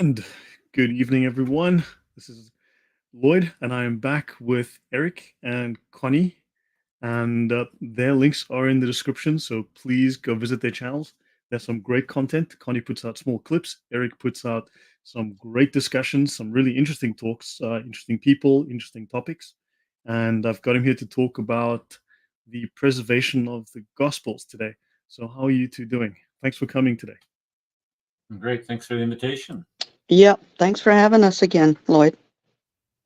And good evening, everyone. This is Lloyd, and I am back with Eric and Connie. And their links are in the description, so please go visit their channels. There's some great content. Connie puts out small clips. Eric puts out some great discussions, some really interesting talks, interesting people, interesting topics. And I've got him here to talk about the preservation of the Gospels today. So, how are you two doing? Thanks for coming today. Great. Thanks for the invitation. Yep. Thanks for having us again, Lloyd.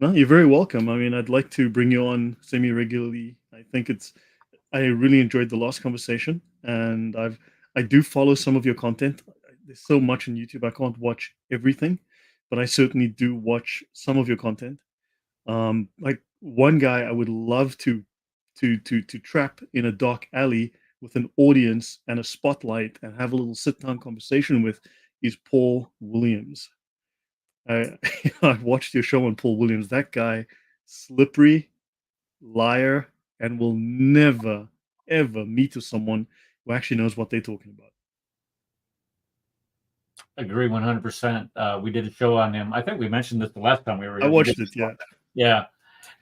No, you're very welcome. I mean, I'd like to bring you on semi-regularly. I really enjoyed the last conversation, and I do follow some of your content. There's so much on YouTube, I can't watch everything, but I certainly do watch some of your content. Like one guy I would love to trap in a dark alley with an audience and a spotlight and have a little sit-down conversation with is Paul Williams. I I've watched your show on Paul Williams. That guy, slippery, liar, and will never ever meet with someone who actually knows what they're talking about. Agree 100%. We did a show on him. I think we mentioned this the last time we were I here. watched it, yeah. Yeah.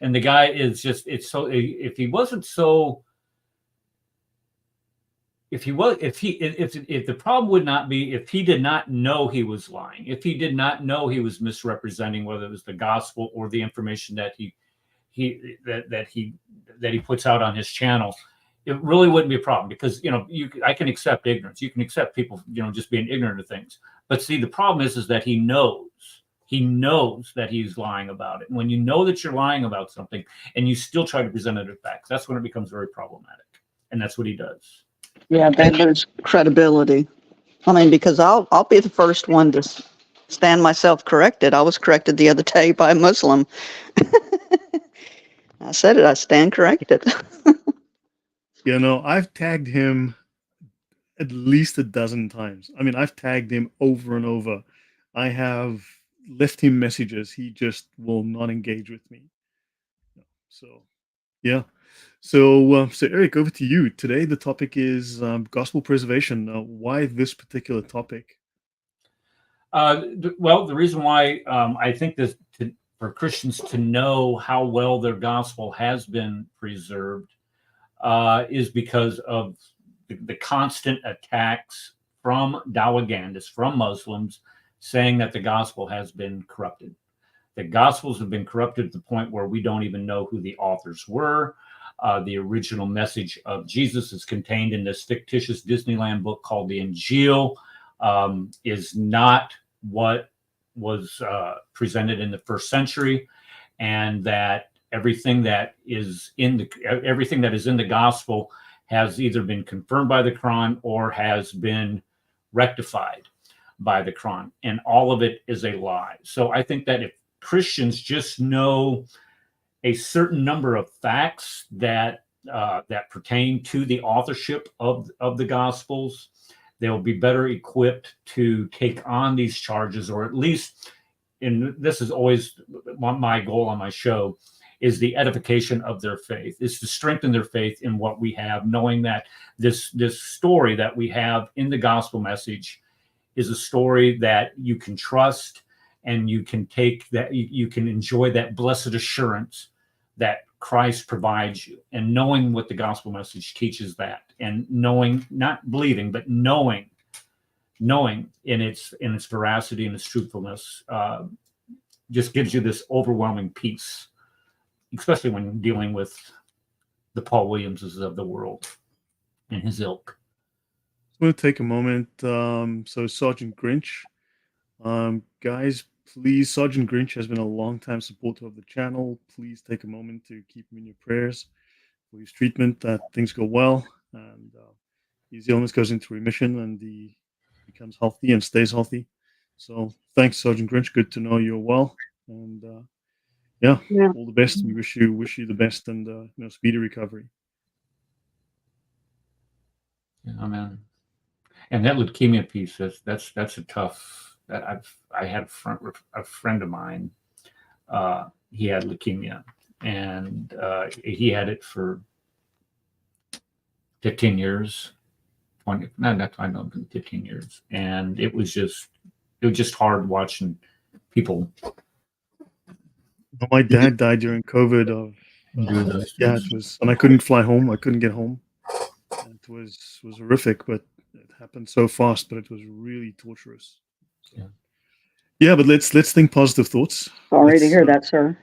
And the guy is just, it's so, if he wasn't so, if the problem would not be if he did not know he was lying, if he did not know he was misrepresenting, whether it was the gospel or the information that he puts out on his channel, it really wouldn't be a problem because I can accept ignorance. You can accept people just being ignorant of things. But see, the problem is that he knows that he's lying about it. And when you know that you're lying about something and you still try to present it as facts, that's when it becomes very problematic. And that's what he does. Yeah, that there's credibility. I mean, because I'll be the first one to stand myself corrected. I was corrected the other day by a Muslim. I said it. I stand corrected. I've tagged him at least a dozen times. I mean, I've tagged him over and over. I have left him messages. He just will not engage with me. So, yeah. So Eric, over to you. Today, the topic is gospel preservation. Why this particular topic? Well, the reason why I think this for Christians to know how well their gospel has been preserved is because of the constant attacks from Dawagandists, from Muslims, saying that the gospel has been corrupted. The gospels have been corrupted to the point where we don't even know who the authors were. The original message of Jesus is contained in this fictitious Disneyland book called the Injil, is not what was presented in the first century, and that everything that is in the gospel has either been confirmed by the Quran or has been rectified by the Quran, and all of it is a lie. So I think that if Christians just know a certain number of facts that pertain to the authorship of the Gospels, they'll be better equipped to take on these charges, or at least, and this is always my goal on my show, is the edification of their faith, is to strengthen their faith in what we have, knowing that this story that we have in the gospel message is a story that you can trust, and you can take that, you can enjoy that blessed assurance that Christ provides you, and knowing what the gospel message teaches, that, and knowing, not believing, but knowing in its veracity and its truthfulness, just gives you this overwhelming peace, especially when dealing with the Paul Williamses of the world and his ilk. I'm going to take a moment. So Sergeant Grinch, guys, please, Sergeant Grinch has been a long-time supporter of the channel. Please take a moment to keep him in your prayers for his treatment, that things go well, and his illness goes into remission, and he becomes healthy and stays healthy. So thanks, Sergeant Grinch. Good to know you're well, and yeah, all the best. We wish you the best, and speedy recovery. Yeah, man. And that leukemia piece, that's a tough. I had a friend of mine. He had leukemia, and he had it for 15 years, 20. No, that's I know, 15 years, and it was just was just hard watching people My dad died during COVID. do those Yeah, things. it was, and I couldn't fly home. I couldn't get home. And it was horrific, but it happened so fast. But it was really torturous. So, Yeah. yeah, but let's think positive thoughts. Sorry to Let's, hear that, sir.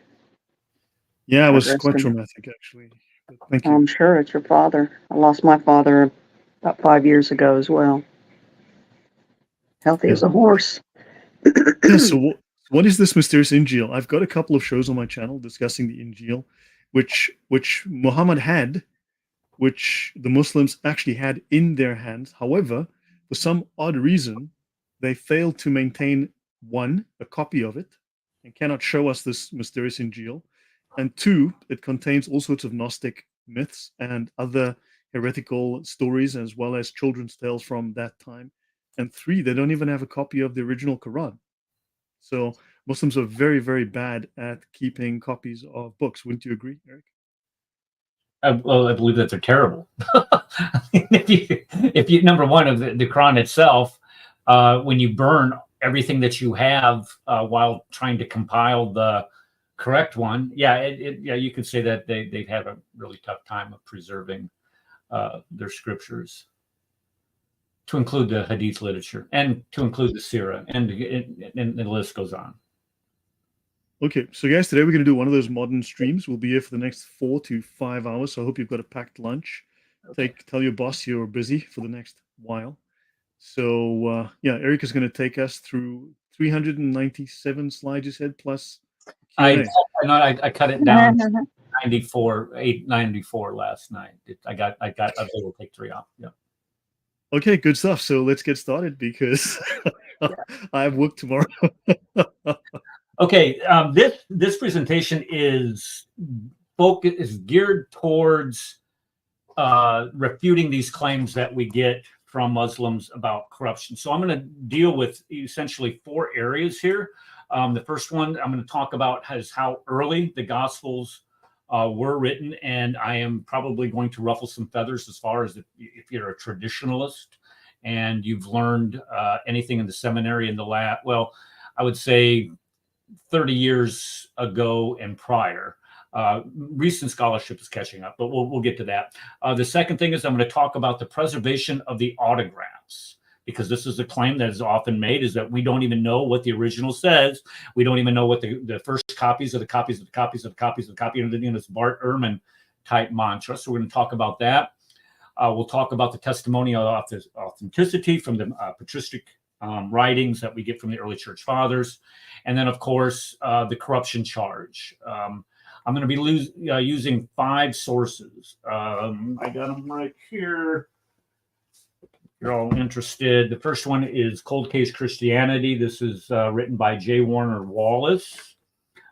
yeah, it God was rest quite him. traumatic, actually. But thank you. I'm sure it's your father. I lost my father about 5 years ago as well. Healthy Yeah. as a horse. Yeah, so what is this mysterious Injil? I've got a couple of shows on my channel discussing the Injil, which Muhammad had, which the Muslims actually had in their hands. However, for some odd reason, they failed to maintain, one, a copy of it, and cannot show us this mysterious Injil, and two, it contains all sorts of Gnostic myths and other heretical stories, as well as children's tales from that time. And three, they don't even have a copy of the original Quran. So Muslims are very, very bad at keeping copies of books. Wouldn't you agree, Eric? Well, I believe that they're terrible. if you number one of the Quran itself, when you burn everything that you have while trying to compile the correct one, yeah, you could say that they've had a really tough time of preserving their scriptures, to include the Hadith literature and to include the Sirah, and the list goes on. Okay, so guys, today we're going to do one of those modern streams. We'll be here for the next 4 to 5 hours, so I hope you've got a packed lunch. Okay. Tell your boss you're busy for the next while. So yeah, Eric is going to take us through 397 slides, you said, plus Q&A. I cut it down to 894 last night. I was able to take 3 off. Yeah. Okay, good stuff. So let's get started because I have work tomorrow. Okay, this presentation is geared towards refuting these claims that we get from Muslims about corruption. So I'm going to deal with essentially 4 areas here. The first one I'm going to talk about is how early the Gospels were written, and I am probably going to ruffle some feathers as far as if you're a traditionalist and you've learned anything in the seminary in the last, well, I would say 30 years ago and prior. Recent scholarship is catching up, but we'll get to that. The second thing is I'm going to talk about the preservation of the autographs, because this is a claim that is often made, is that we don't even know what the original says. We don't even know what the first copies of the copies of the copies of the copies of the copy of this Bart Ehrman type mantra. So we're going to talk about that. We'll talk about the testimonial authenticity from the patristic writings that we get from the early church fathers. And then, of course, the corruption charge. I'm going to be using 5 sources. I got them right here. You're all interested. The first one is Cold Case Christianity. This is written by J. Warner Wallace.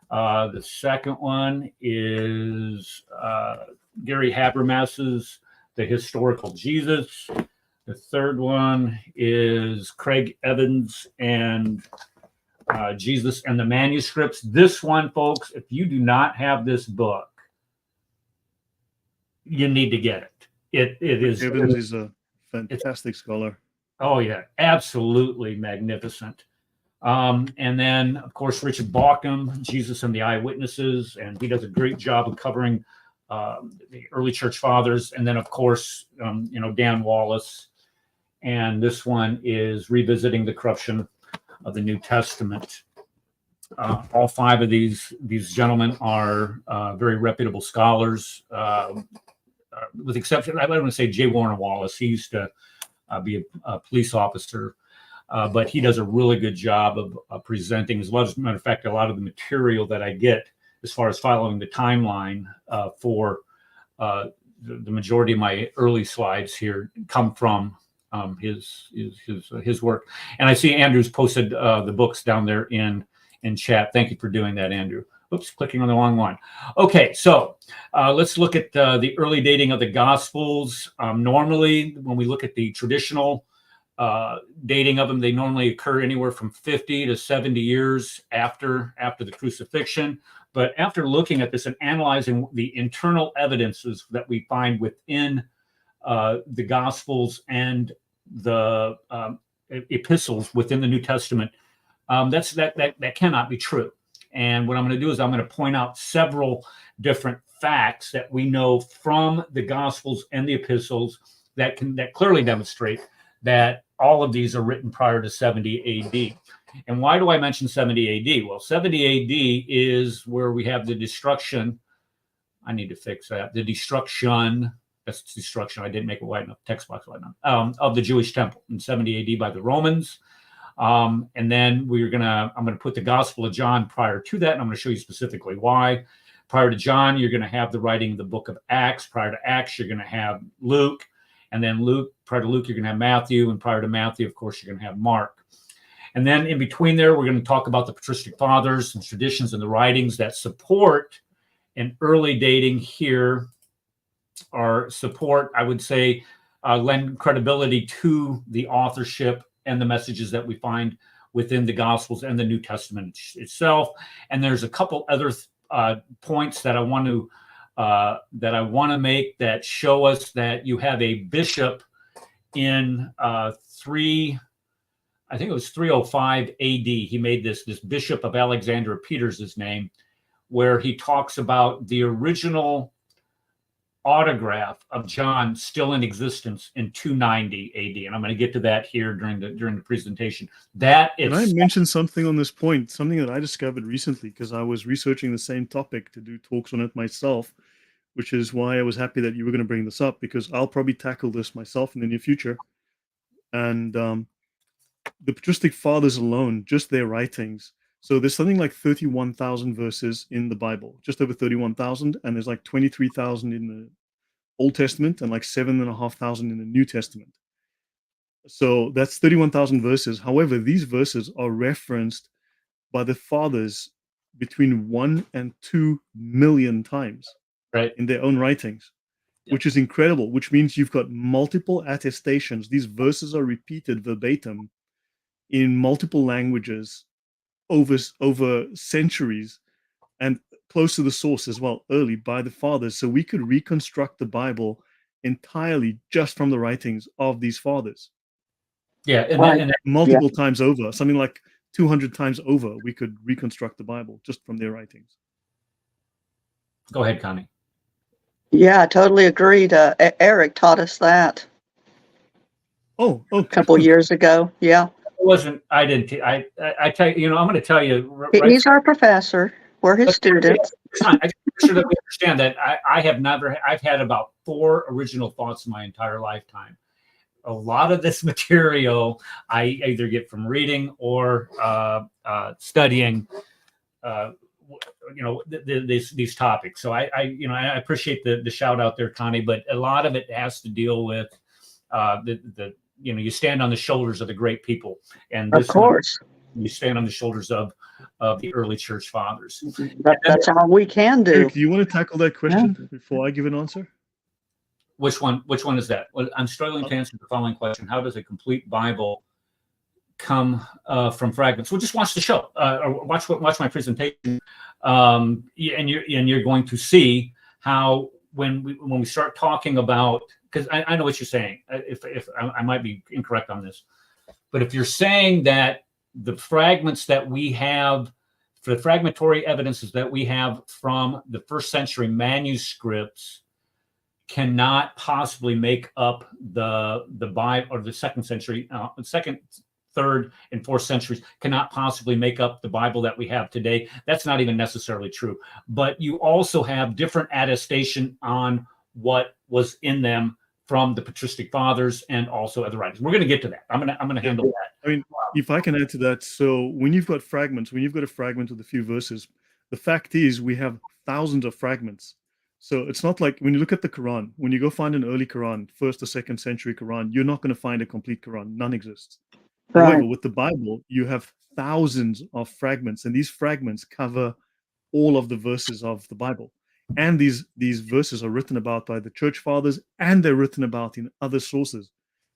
The second one is Gary Habermas's The Historical Jesus. The third one is Craig Evans and Jesus and the Manuscripts. This one, folks, if you do not have this book, you need to get it. It is. Evans is a fantastic scholar. Oh yeah, absolutely magnificent. And then, of course, Richard Bauckham, Jesus and the Eyewitnesses, and he does a great job of covering the early church fathers. And then, of course, Dan Wallace. And this one is Revisiting the Corruption of the New Testament. All 5 of these gentlemen are very reputable scholars, with the exception, I want to say J. Warner Wallace. He used to be a police officer, but he does a really good job of presenting. As a matter of fact, a lot of the material that I get as far as following the timeline for the majority of my early slides here come from his work. And I see Andrew's posted the books down there in chat. Thank you for doing that, Andrew. Oops, clicking on the wrong one. Okay, so let's look at the early dating of the Gospels. Normally, when we look at the traditional dating of them, they normally occur anywhere from 50 to 70 years after the crucifixion. But after looking at this and analyzing the internal evidences that we find within the Gospels and the epistles within the New Testament, That cannot be true. And what I'm going to do is I'm going to point out several different facts that we know from the Gospels and the epistles that clearly demonstrate that all of these are written prior to 70 AD. And why do I mention 70 AD? Well, 70 AD is where we have the destruction. I need to fix that. The destruction. That's destruction. I didn't make it wide enough. Text box wide enough. Of the Jewish temple in 70 AD by the Romans. And then I'm gonna put the Gospel of John prior to that, and I'm going to show you specifically why. Prior to John, you're going to have the writing of the book of Acts. Prior to Acts, you're going to have Luke, and then prior to Luke, you're going to have Matthew, and prior to Matthew, of course, you're going to have Mark. And then in between there, we're going to talk about the patristic fathers and traditions and the writings that support an early dating here, or support, I would say, lend credibility to the authorship and the messages that we find within the Gospels and the New Testament itself. And there's a couple other points that I want to make that show us that you have a bishop in I think it was 305 AD. He made this Bishop of Alexandria, Peter's his name, where he talks about the original autograph of John still in existence in 290 AD, and I'm going to get to that here during the presentation. Can I mention something on this point? Something that I discovered recently, because I was researching the same topic to do talks on it myself, which is why I was happy that you were going to bring this up, because I'll probably tackle this myself in the near future. And the patristic fathers alone, just their writings. So there's something like 31,000 verses in the Bible, just over 31,000, and there's like 23,000 in the Old Testament and like 7,500 in the New Testament. So that's 31,000 verses. However, these verses are referenced by the fathers between 1 and 2 million times, right, in their own writings, which is incredible, which means you've got multiple attestations. These verses are repeated verbatim in multiple languages over centuries, and close to the source as well, early by the fathers. So we could reconstruct the Bible entirely just from the writings of these fathers. Yeah, and multiple times over, something like 200 times over, we could reconstruct the Bible just from their writings. Go ahead, Connie. Yeah, I totally agreed. Eric taught us that. Oh, okay. A couple years ago. Yeah. I didn't. I tell you, I'm going to tell you. He's our professor. We're his students. I'm sure that we understand that I've had about 4 original thoughts in my entire lifetime. A lot of this material I either get from reading or studying, these topics. So I appreciate the shout out there, Connie, but a lot of it has to deal with you stand on the shoulders of the great people, and of course you stand on the shoulders of the early church fathers. That's all we can do. Eric, do you want to tackle that question before I give an answer? Which one is that? Well, I'm struggling to answer the following question. How does a complete Bible come from fragments? Well, just watch the show, or watch my presentation, and you're going to see how when we start talking about, because I know what you're saying. If I might be incorrect on this, but if you're saying that the fragments that we have, the fragmentary evidences that we have from the first century manuscripts cannot possibly make up the Bible, or the second century, second, third, and fourth centuries cannot possibly make up the Bible that we have today, that's not even necessarily true. But you also have different attestation on what was in them from the patristic fathers and also other writers. We're going to get to that. I'm going to handle that. I mean, if I can add to that, so when you've got fragments, when you've got a fragment with a few verses, the fact is we have thousands of fragments. So it's not like when you look at the Quran, when you go find an early Quran, first or second century Quran, you're not going to find a complete Quran. None exists. Right. However, with the Bible, you have thousands of fragments, and these fragments cover all of the verses of the Bible. And these verses are written about by the church fathers, and they're written about in other sources.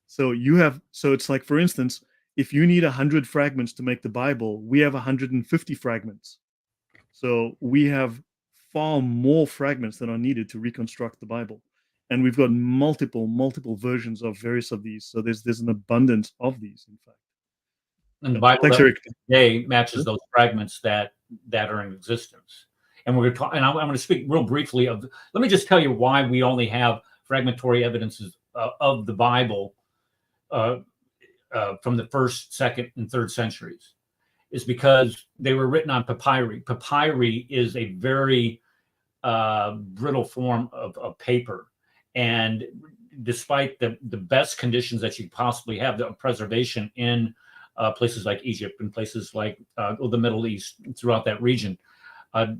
So it's like, for instance, if you need 100 fragments to make the Bible, we have 150 fragments. So we have far more fragments than are needed to reconstruct the Bible. And we've got multiple versions of various of these. So there's an abundance of these, in fact. And the Bible Thanks, that Eric. today matches those fragments that are in existence. And we're going to talk, and I'm going to speak real briefly of. Let me just tell you why we only have fragmentary evidences of the Bible from the first, second, and third centuries. Is because they were written on papyri. Papyri is a very brittle form of paper, and despite the best conditions that you possibly have, the preservation in places like Egypt and places like the Middle East, throughout that region,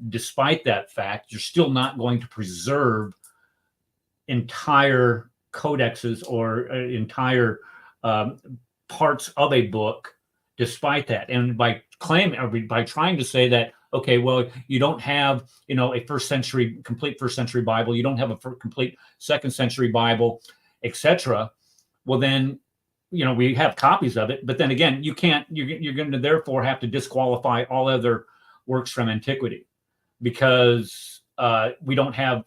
despite that fact, you're still not going to preserve entire codexes or entire parts of a book despite that. And by trying to say that, okay, well, you don't have, a complete first century Bible, you don't have a complete second century Bible, etc. Well, then, we have copies of it, but then again, you're going to therefore have to disqualify all other works from antiquity because we don't have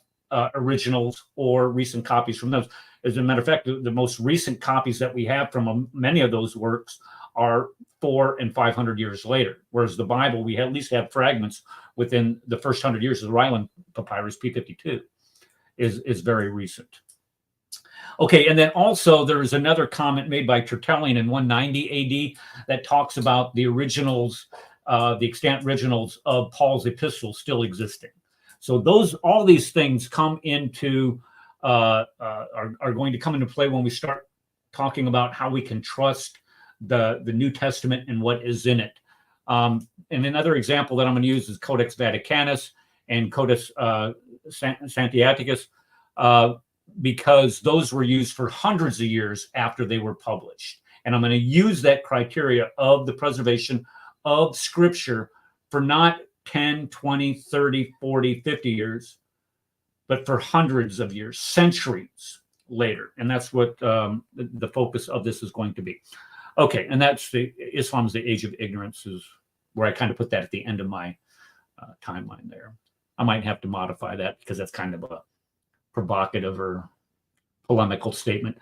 originals or recent copies from those. As a matter of fact, the most recent copies that we have from many of those works are 400 and 500 years later, whereas the Bible, we at least have fragments within the first 100 years of the Ryland Papyrus, P52, is very recent. Okay, and then also there is another comment made by Tertullian in 190 AD that talks about the originals, the extant originals of Paul's epistles still existing. So all these things come into are going to come into play when we start talking about how we can trust the New Testament and what is in it. And another example that I'm going to use is Codex Vaticanus and Codex Sinaiticus, because those were used for hundreds of years after they were published. And I'm going to use that criteria of the preservation of Scripture for not 10, 20, 30, 40, 50 years, but for hundreds of years, centuries later. And that's what the focus of this is going to be. Okay, and that's Islam's the Age of Ignorance, is where I kind of put that at the end of my timeline there. I might have to modify that because that's kind of a provocative or polemical statement.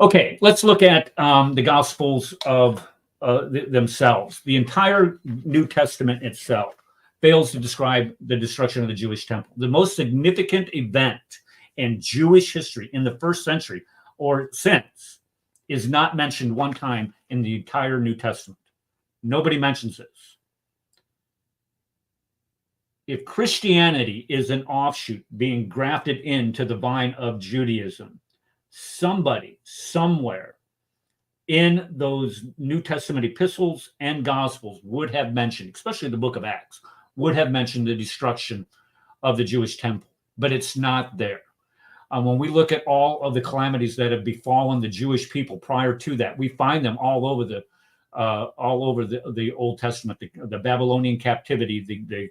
Okay, let's look at the Gospels of themselves. The entire New Testament itself fails to describe the destruction of the Jewish temple. The most significant event in Jewish history in the first century or since is not mentioned one time in the entire New Testament. Nobody mentions this. If Christianity is an offshoot being grafted into the vine of Judaism, somebody, somewhere in those New Testament epistles and Gospels would have mentioned, especially the book of Acts, would have mentioned the destruction of the Jewish temple, but it's not there. When we look at all of the calamities that have befallen the Jewish people prior to that, we find them all over the Old Testament, the Babylonian captivity,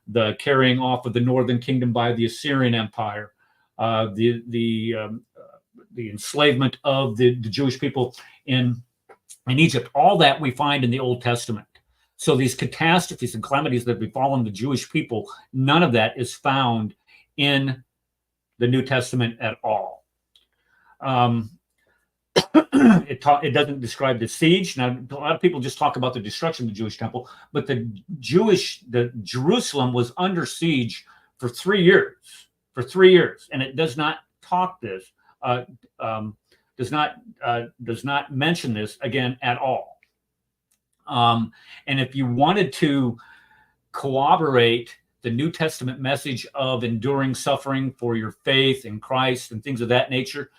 the carrying off of the northern kingdom by the Assyrian Empire, the enslavement of the Jewish people in Egypt. All that we find in the Old Testament. So these catastrophes and calamities that have befallen the Jewish people, none of that is found in the New Testament at all. It doesn't describe the siege. Now, a lot of people just talk about the destruction of the Jewish temple, but the Jerusalem was under siege for 3 years. For 3 years, and it does not talk this. Does not mention this again at all. And if you wanted to corroborate the New Testament message of enduring suffering for your faith in Christ and things of that nature,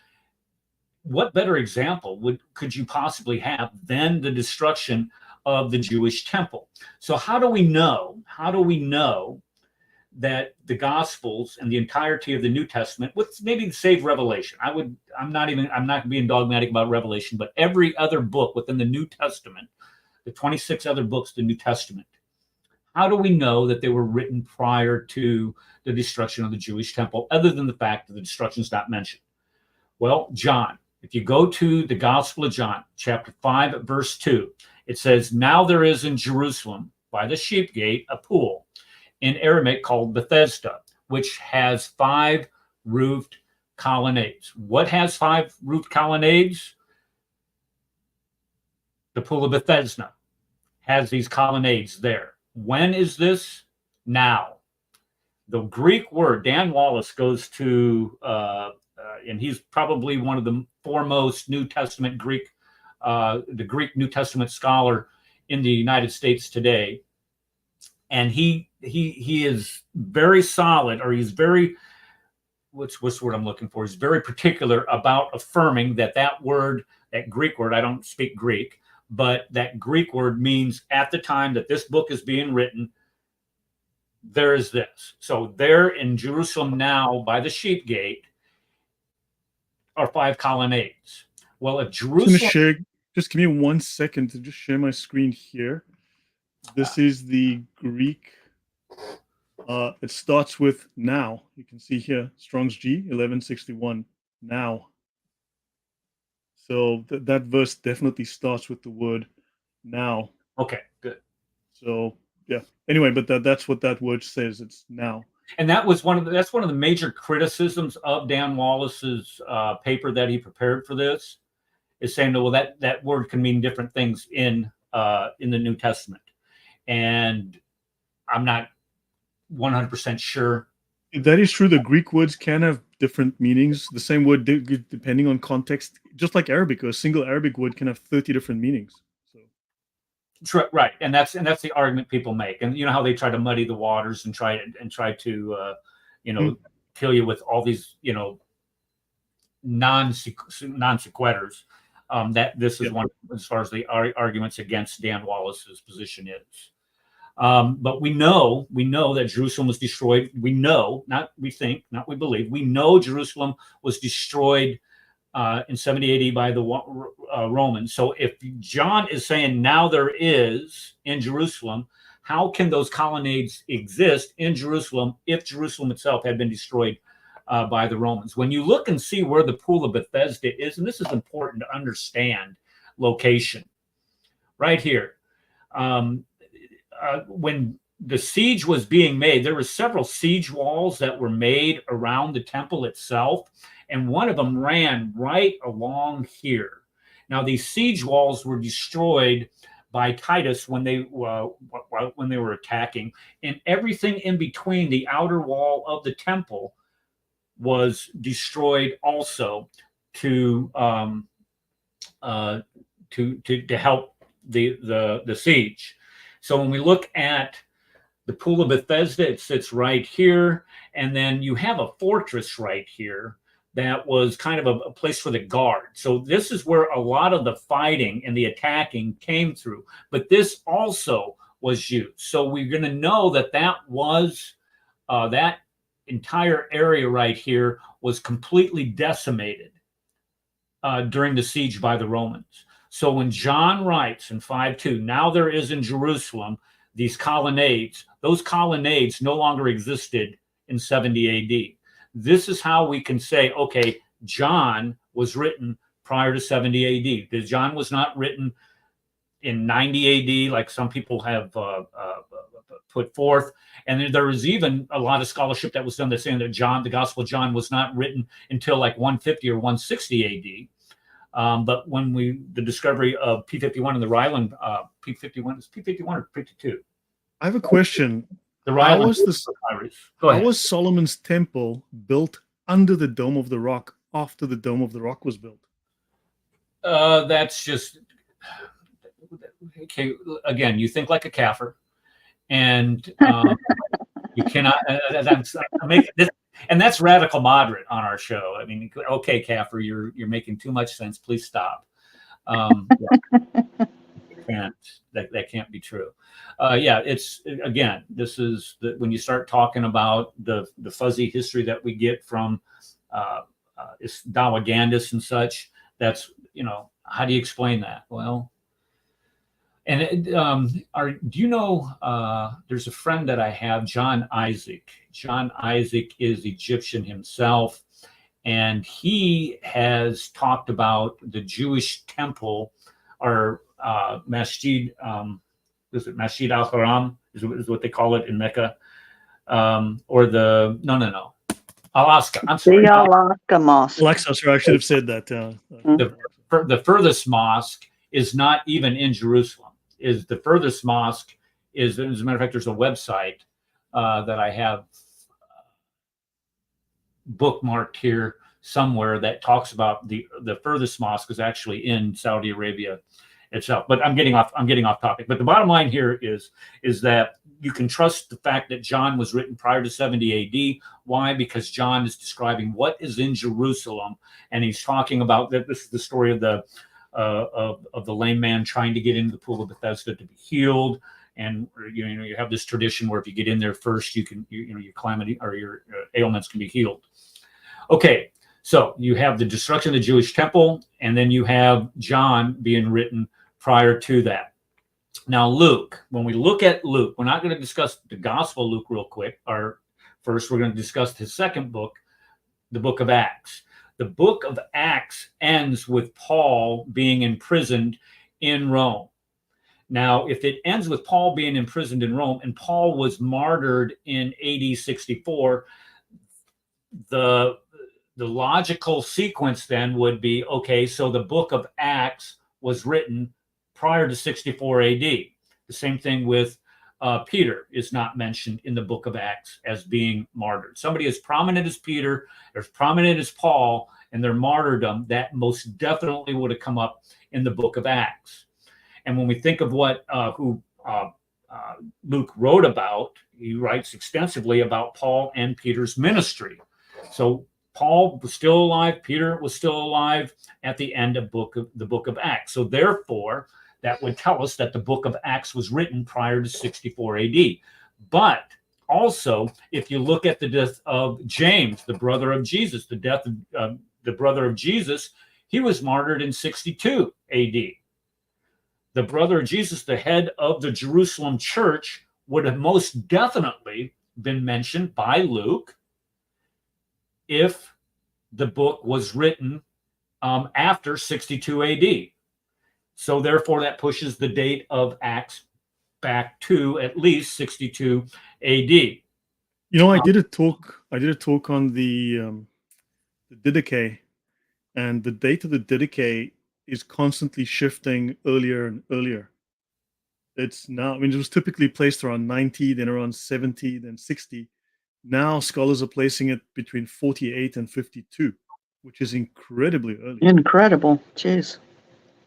what better example could you possibly have than the destruction of the Jewish temple? So how do we know that the Gospels and the entirety of the New Testament, with maybe save Revelation, I'm not being dogmatic about Revelation, but every other book within the New Testament, the 26 other books of the New Testament, how do we know that they were written prior to the destruction of the Jewish temple, other than the fact that the destruction is not mentioned? Well, John, if you go to the Gospel of John, chapter 5, verse 2, it says, "Now there is in Jerusalem by the sheep gate a pool in Aramaic called Bethesda, which has 5 roofed colonnades." What has 5 roofed colonnades? The pool of Bethesda. has these colonnades there. When is this? Now. The Greek word, Dan Wallace goes to, and he's probably one of the foremost New Testament Greek, the Greek New Testament scholar in the United States today. And he is very solid, or he's very, what's the word I'm looking for? He's very particular about affirming that that word, that Greek word, I don't speak Greek, but that Greek word means at the time that this book is being written, there is this. So there in Jerusalem now by the sheep gate are 5 colonnades. Well, if Jerusalem... Just give me 1 second to just share my screen here. This is the Greek. It starts with now. You can see here, Strong's G, 1161, now. So that verse definitely starts with the word now. Okay, good. So yeah. Anyway, but that's what that word says. It's now. And that's one of the major criticisms of Dan Wallace's paper that he prepared for this, is saying, well, that word can mean different things in the New Testament, and I'm not 100% sure. That is true. The Greek words can have different meanings. The same word, depending on context, just like Arabic, a single Arabic word can have 30 different meanings. Right, and that's the argument people make, and you know how they try to muddy the waters and try to kill you with all these non sequiturs. That this is one as far as the arguments against Dan Wallace's position is. But we know that Jerusalem was destroyed. We know, not we think, not we believe. We know Jerusalem was destroyed in 70 AD by the Romans. So if John is saying now there is in Jerusalem, how can those colonnades exist in Jerusalem if Jerusalem itself had been destroyed by the Romans? When you look and see where the Pool of Bethesda is, and this is important to understand location, right here. When the siege was being made, there were several siege walls that were made around the temple itself, and one of them ran right along here. Now, these siege walls were destroyed by Titus when they were attacking, and everything in between the outer wall of the temple was destroyed also to help the siege. So when we look at the Pool of Bethesda, it sits right here, and then you have a fortress right here that was kind of a place for the guard. So this is where a lot of the fighting and the attacking came through. But this also was used. So we're going to know that was that entire area right here was completely decimated during the siege by the Romans. So when John writes in 5:2, now there is in Jerusalem these colonnades, those colonnades no longer existed in 70 AD. This is how we can say, okay, John was written prior to 70 AD. Because John was not written in 90 AD, like some people have put forth. And there was even a lot of scholarship that was done that's saying that the Gospel of John was not written until like 150 or 160 AD. But when the discovery of P51 and the Ryland, P51 is P51 or P52? I have a question. How was Solomon's temple built under the Dome of the Rock after the Dome of the Rock was built? That's just, okay, again, you think like a kafir, and you cannot, and that's radical moderate on our show. I mean, okay, kafir, you're making too much sense. Please stop. That can't be true. It's again, this is when you start talking about the fuzzy history that we get from Dawagandis and such. That's how do you explain that? Well, and do you know? There's a friend that I have, John Isaac. John Isaac is Egyptian himself, and he has talked about the Jewish temple or Masjid, is it Masjid al-Haram is what they call it in Mecca, or the Al-Aqsa. I'm sorry, the Al-Aqsa Mosque. Alexa, sorry, I should have said that. The furthest mosque is not even in Jerusalem. is the furthest mosque is, as a matter of fact, there's a website that I have bookmarked here somewhere that talks about the furthest mosque is actually in Saudi Arabia itself. But I'm getting off topic. But the bottom line here is that you can trust the fact that John was written prior to 70 AD. Why? Because John is describing what is in Jerusalem, and he's talking about that. This is the story of the lame man trying to get into the pool of Bethesda to be healed. And you have this tradition where if you get in there first, your calamity or your ailments can be healed. Okay, so you have the destruction of the Jewish temple, and then you have John being written prior to that. Now, Luke, when we look at Luke, we're not going to discuss the Gospel of Luke real quick. Or first, we're going to discuss his second book, the book of Acts. The book of Acts ends with Paul being imprisoned in Rome. Now, if it ends with Paul being imprisoned in Rome, and Paul was martyred in AD 64, the logical sequence then would be, okay, so the book of Acts was written prior to 64 AD. The same thing with Peter is not mentioned in the book of Acts as being martyred. Somebody as prominent as Peter, as prominent as Paul, and their martyrdom, that most definitely would have come up in the book of Acts. And when we think of what Luke wrote about, he writes extensively about Paul and Peter's ministry. So Paul was still alive, Peter was still alive at the end of the book of Acts. So therefore, that would tell us that the book of Acts was written prior to 64 AD. But also, if you look at the death of James, the brother of Jesus, the brother of Jesus, he was martyred in 62 AD. The brother of Jesus, the head of the Jerusalem church, would have most definitely been mentioned by Luke if the book was written after 62 AD. So therefore, that pushes the date of Acts back to at least 62 AD. I did a talk on the Didache, and the date of the Didache is constantly shifting earlier and earlier. It's now, it was typically placed around 90, then around 70, then 60. Now scholars are placing it between 48 and 52, which is incredibly early. Incredible. Jeez.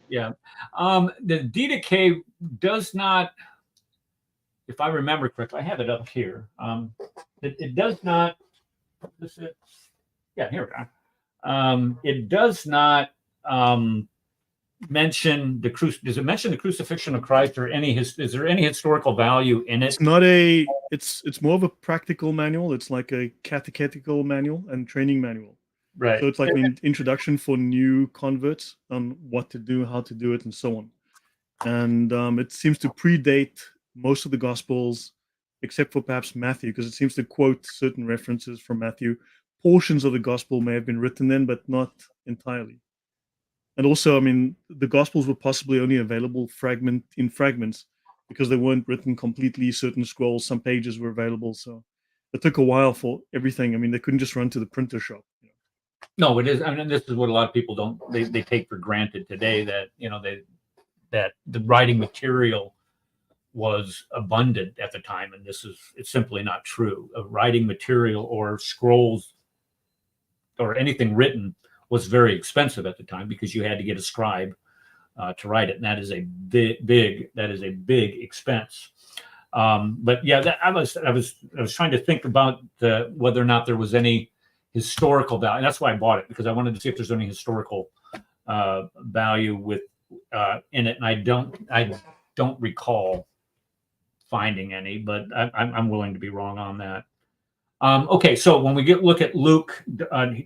Yeah. The Didache does not, if I remember correctly, I have it up here. It does not, here we are. It does not mention does it mention the crucifixion of Christ, or is there any historical value in it? It's not it's more of a practical manual. It's like a catechetical manual and training manual. Right. So it's like an introduction for new converts on what to do, how to do it, and so on. And it seems to predate most of the Gospels, except for perhaps Matthew, because it seems to quote certain references from Matthew. Portions of the Gospel may have been written then, but not entirely. And also, the Gospels were possibly only available in fragments because they weren't written completely. Certain scrolls, some pages were available. So it took a while for everything. They couldn't just run to the printer shop. No, it is. This is what a lot of people they take for granted today, that, that the writing material was abundant at the time. And it's simply not true. Writing material or scrolls or anything written was very expensive at the time, because you had to get a scribe to write it, and that is a big expense. But yeah, I was trying to think about whether or not there was any historical value. And that's why I bought it, because I wanted to see if there's any historical value in it, and I don't recall finding any, but I'm willing to be wrong on that. Okay, so when we look at Luke,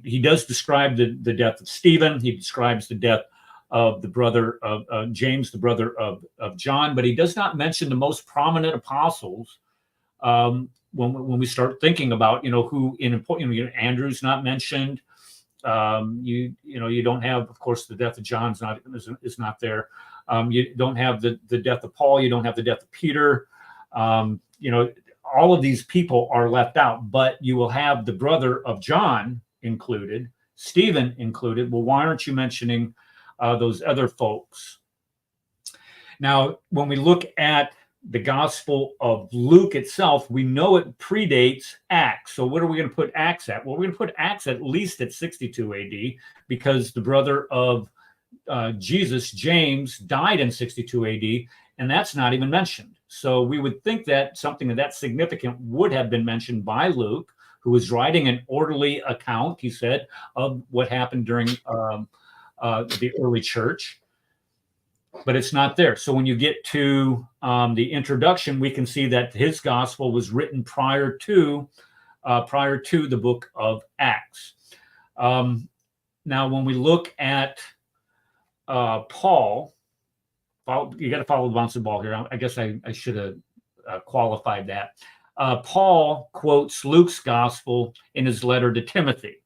he does describe the death of Stephen. He describes the death of the brother of James, the brother of John, but he does not mention the most prominent apostles. When we start thinking about who in important, Andrew's not mentioned. You don't have, of course, the death of John is not there. You don't have the death of Paul. You don't have the death of Peter. All of these people are left out, but you will have the brother of John included, Stephen included. Well, why aren't you mentioning those other folks? Now, when we look at the Gospel of Luke itself, we know it predates Acts. So what are we going to put Acts at? Well, we're going to put Acts at least at 62 AD, because the brother of Jesus, James, died in 62 AD, and that's not even mentioned. So we would think that something of that significant would have been mentioned by Luke, who was writing an orderly account, he said, of what happened during the early church. But it's not there. So when you get to the introduction, we can see that his gospel was written prior to the book of Acts. Now, when we look at Paul, you got to follow the bounce of the ball here. I guess I should have qualified that. Paul quotes Luke's gospel in his letter to Timothy.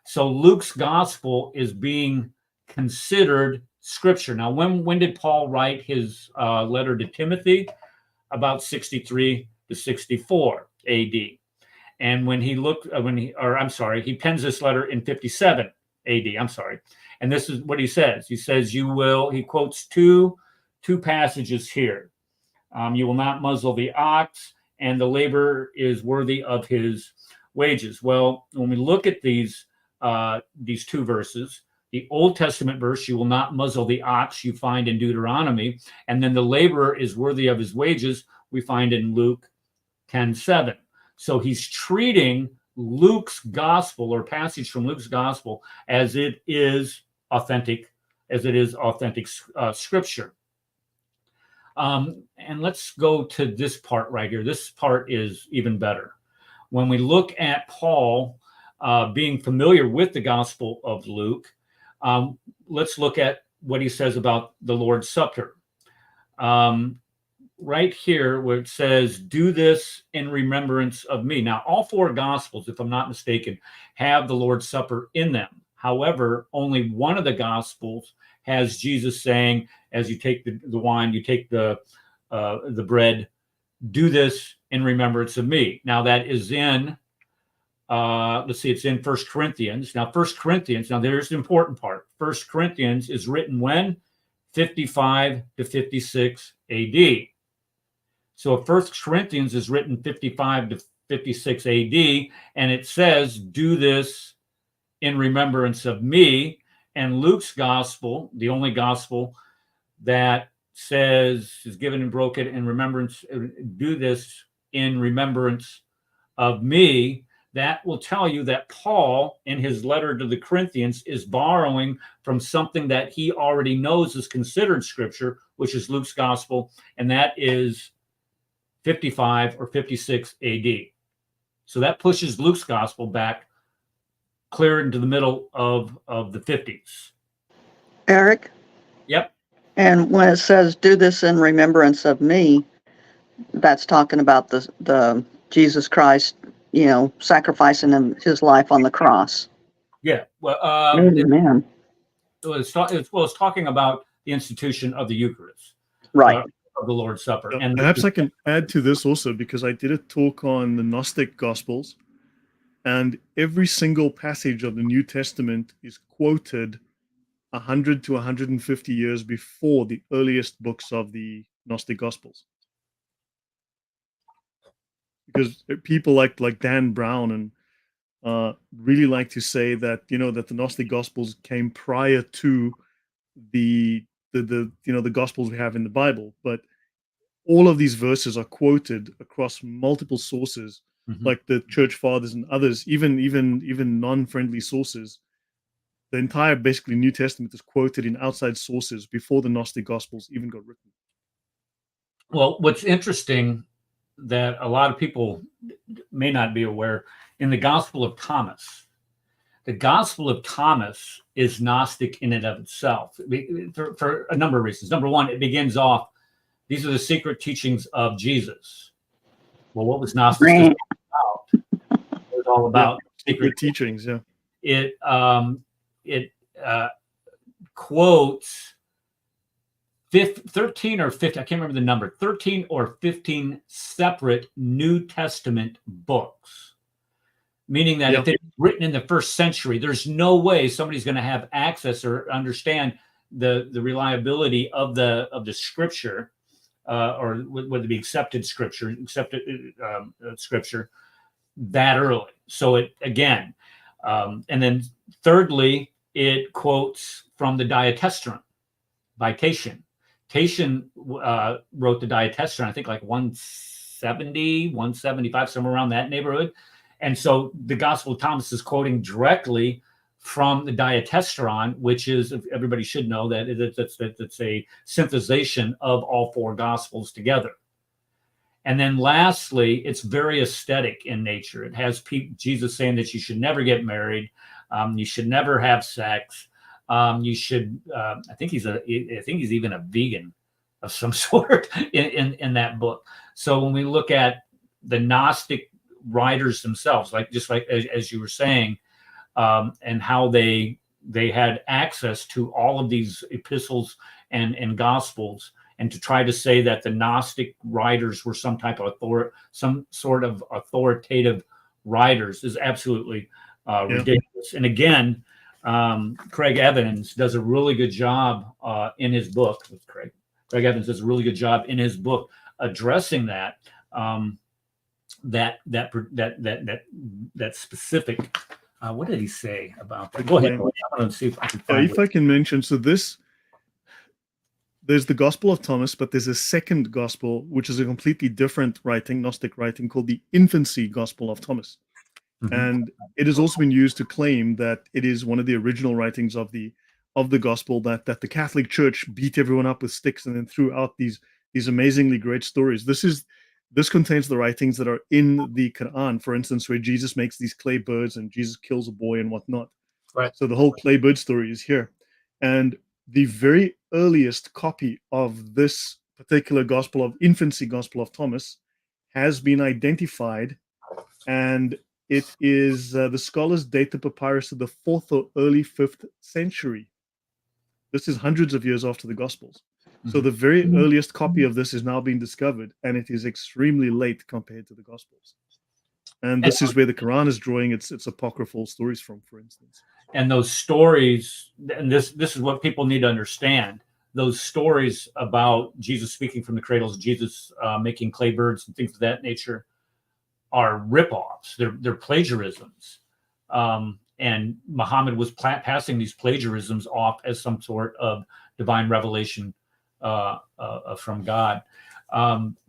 So Luke's gospel is being considered scripture. Now, when did Paul write his letter to Timothy? About 63 to 64 AD. And when he he pens this letter in 57 AD. I'm sorry. And this is what he says. He says, he quotes two passages here. You will not muzzle the ox, and the laborer is worthy of his wages. Well, when we look at these two verses, the Old Testament verse, you will not muzzle the ox, you find in Deuteronomy. And then the laborer is worthy of his wages, we find in Luke 10:7. So he's treating Luke's gospel, or passage from Luke's gospel, as it is authentic scripture. And let's go to this part right here. This part is even better. When we look at Paul being familiar with the Gospel of Luke, let's look at what he says about the Lord's Supper. Right here where it says, do this in remembrance of me. Now, all four Gospels, if I'm not mistaken, have the Lord's Supper in them. However, only one of the Gospels has Jesus saying, as you take the wine, you take the bread, do this in remembrance of me. Now, that is in it's in 1 Corinthians. Now, 1 Corinthians, there's the important part. 1 Corinthians is written when? 55 to 56 AD. So if 1 Corinthians is written 55 to 56 AD, and it says, do this in remembrance of me, and Luke's gospel, the only gospel that says, is given and broken in remembrance, do this in remembrance of me, that will tell you that Paul, in his letter to the Corinthians, is borrowing from something that he already knows is considered scripture, which is Luke's gospel, and that is 55 or 56 AD. So that pushes Luke's gospel back clear into the middle of the 50s. Eric? Yep. And when it says, do this in remembrance of me, that's talking about the Jesus Christ, sacrificing his life on the cross. Yeah. Well, Amen. It's talking about the institution of the Eucharist. Right. Of the Lord's Supper. And perhaps I can add to this also, because I did a talk on the Gnostic Gospels, and every single passage of the New Testament is quoted 100 to 150 years before the earliest books of the Gnostic Gospels. Because people like Dan Brown and really like to say that that the Gnostic Gospels came prior to the Gospels we have in the Bible, but all of these verses are quoted across multiple sources, like the Church Fathers and others, even non-friendly sources. The entire basically New Testament is quoted in outside sources before the Gnostic Gospels even got written. Well, what's interesting that a lot of people may not be aware, in the Gospel of Thomas, the Gospel of Thomas is Gnostic in and of itself for a number of reasons. Number one, it begins off, these are the secret teachings of Jesus. Well, what was Gnosticism about? It was all about secret teachings. Yeah. It quotes 13 or 15, I can't remember the number, 13 or 15 separate New Testament books. Meaning that if it's written in the first century, there's no way somebody's going to have access or understand the reliability of the scripture, or would it be accepted scripture, scripture that early. So it again, and then thirdly, it quotes from the Diatessaron by Tatian. Tatian wrote the Diatessaron, I think like 170, 175, somewhere around that neighborhood. And so the Gospel of Thomas is quoting directly from the Diatessaron, which is, everybody should know that it's a synthesization of all four Gospels together. And then lastly, it's very aesthetic in nature. It has Jesus saying that you should never get married, you should never have sex, you should. I think he's even a vegan of some sort in that book. So when we look at the Gnostic writers themselves, just like as you were saying, and how they had access to all of these epistles and gospels, and to try to say that the Gnostic writers were some sort of authoritative writers is absolutely ridiculous. And again, Craig Evans does a really good job in his book. Craig Evans does a really good job in his book addressing that specific. What did he say about that? Go ahead. I'm going to see if I can find if I can mention, so there's the Gospel of Thomas, but there's a second gospel, which is a completely different writing, Gnostic writing, called the Infancy Gospel of Thomas. Mm-hmm. And it has also been used to claim that it is one of the original writings of the gospel, that the Catholic Church beat everyone up with sticks and then threw out these amazingly great stories. This contains the writings that are in the Quran, for instance, where Jesus makes these clay birds and Jesus kills a boy and whatnot. Right. So the whole clay bird story is here. And the very earliest copy of this particular Infancy Gospel of Thomas has been identified, and it is the scholars date the papyrus to the 4th or early 5th century. This is hundreds of years after the Gospels. Mm-hmm. So the very earliest copy of this is now being discovered, and it is extremely late compared to the Gospels. And this is where the Quran is drawing its apocryphal stories from, for instance. And those stories, and this is what people need to understand, those stories about Jesus speaking from the cradles, Jesus making clay birds and things of that nature, are ripoffs. They're plagiarisms. And Muhammad was passing these plagiarisms off as some sort of divine revelation from God.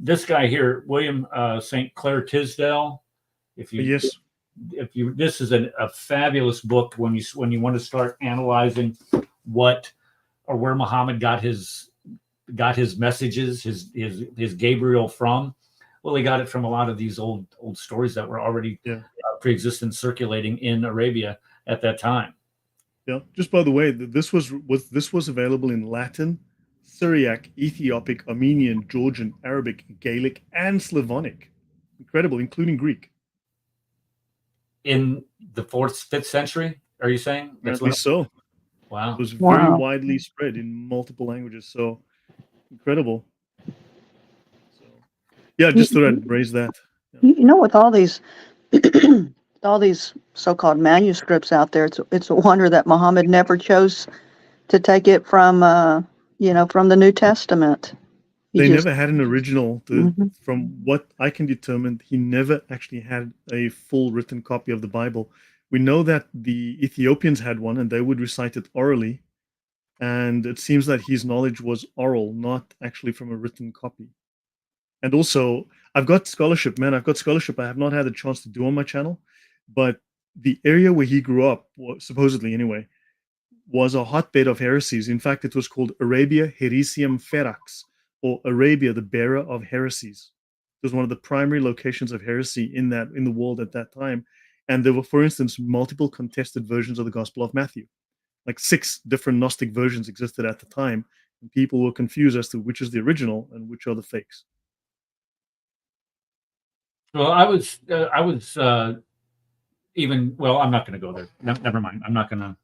This guy here, William St. Clair Tisdale, yes. This is a fabulous book when you want to start analyzing where Muhammad got his messages, his Gabriel from. Well, he got it from a lot of these old stories that were already pre-existent, circulating in Arabia at that time. Yeah. Just by the way, this was available in Latin, Syriac, Ethiopic, Armenian, Georgian, Arabic, Gaelic, and Slavonic. Incredible, including Greek. In the 4th, 5th century, are you saying? At least so. Wow. It was very widely spread in multiple languages. So incredible. So yeah, just thought I'd raise that. Yeah. You know, with all these so-called manuscripts out there, it's a wonder that Muhammad never chose to take it from from the New Testament. They never had an original. From what I can determine, he never actually had a full written copy of the Bible. We know that the Ethiopians had one, and they would recite it orally. And it seems that his knowledge was oral, not actually from a written copy. And also, I've got scholarship I have not had a chance to do on my channel. But the area where he grew up, supposedly anyway, was a hotbed of heresies. In fact, it was called Arabia Heresium Ferax, or Arabia, the bearer of heresies. It was one of the primary locations of heresy in the world at that time. And there were, for instance, multiple contested versions of the Gospel of Matthew. Like 6 different Gnostic versions existed at the time, and people were confused as to which is the original and which are the fakes. Well, I was I'm not going to go there. Never mind. I'm not going to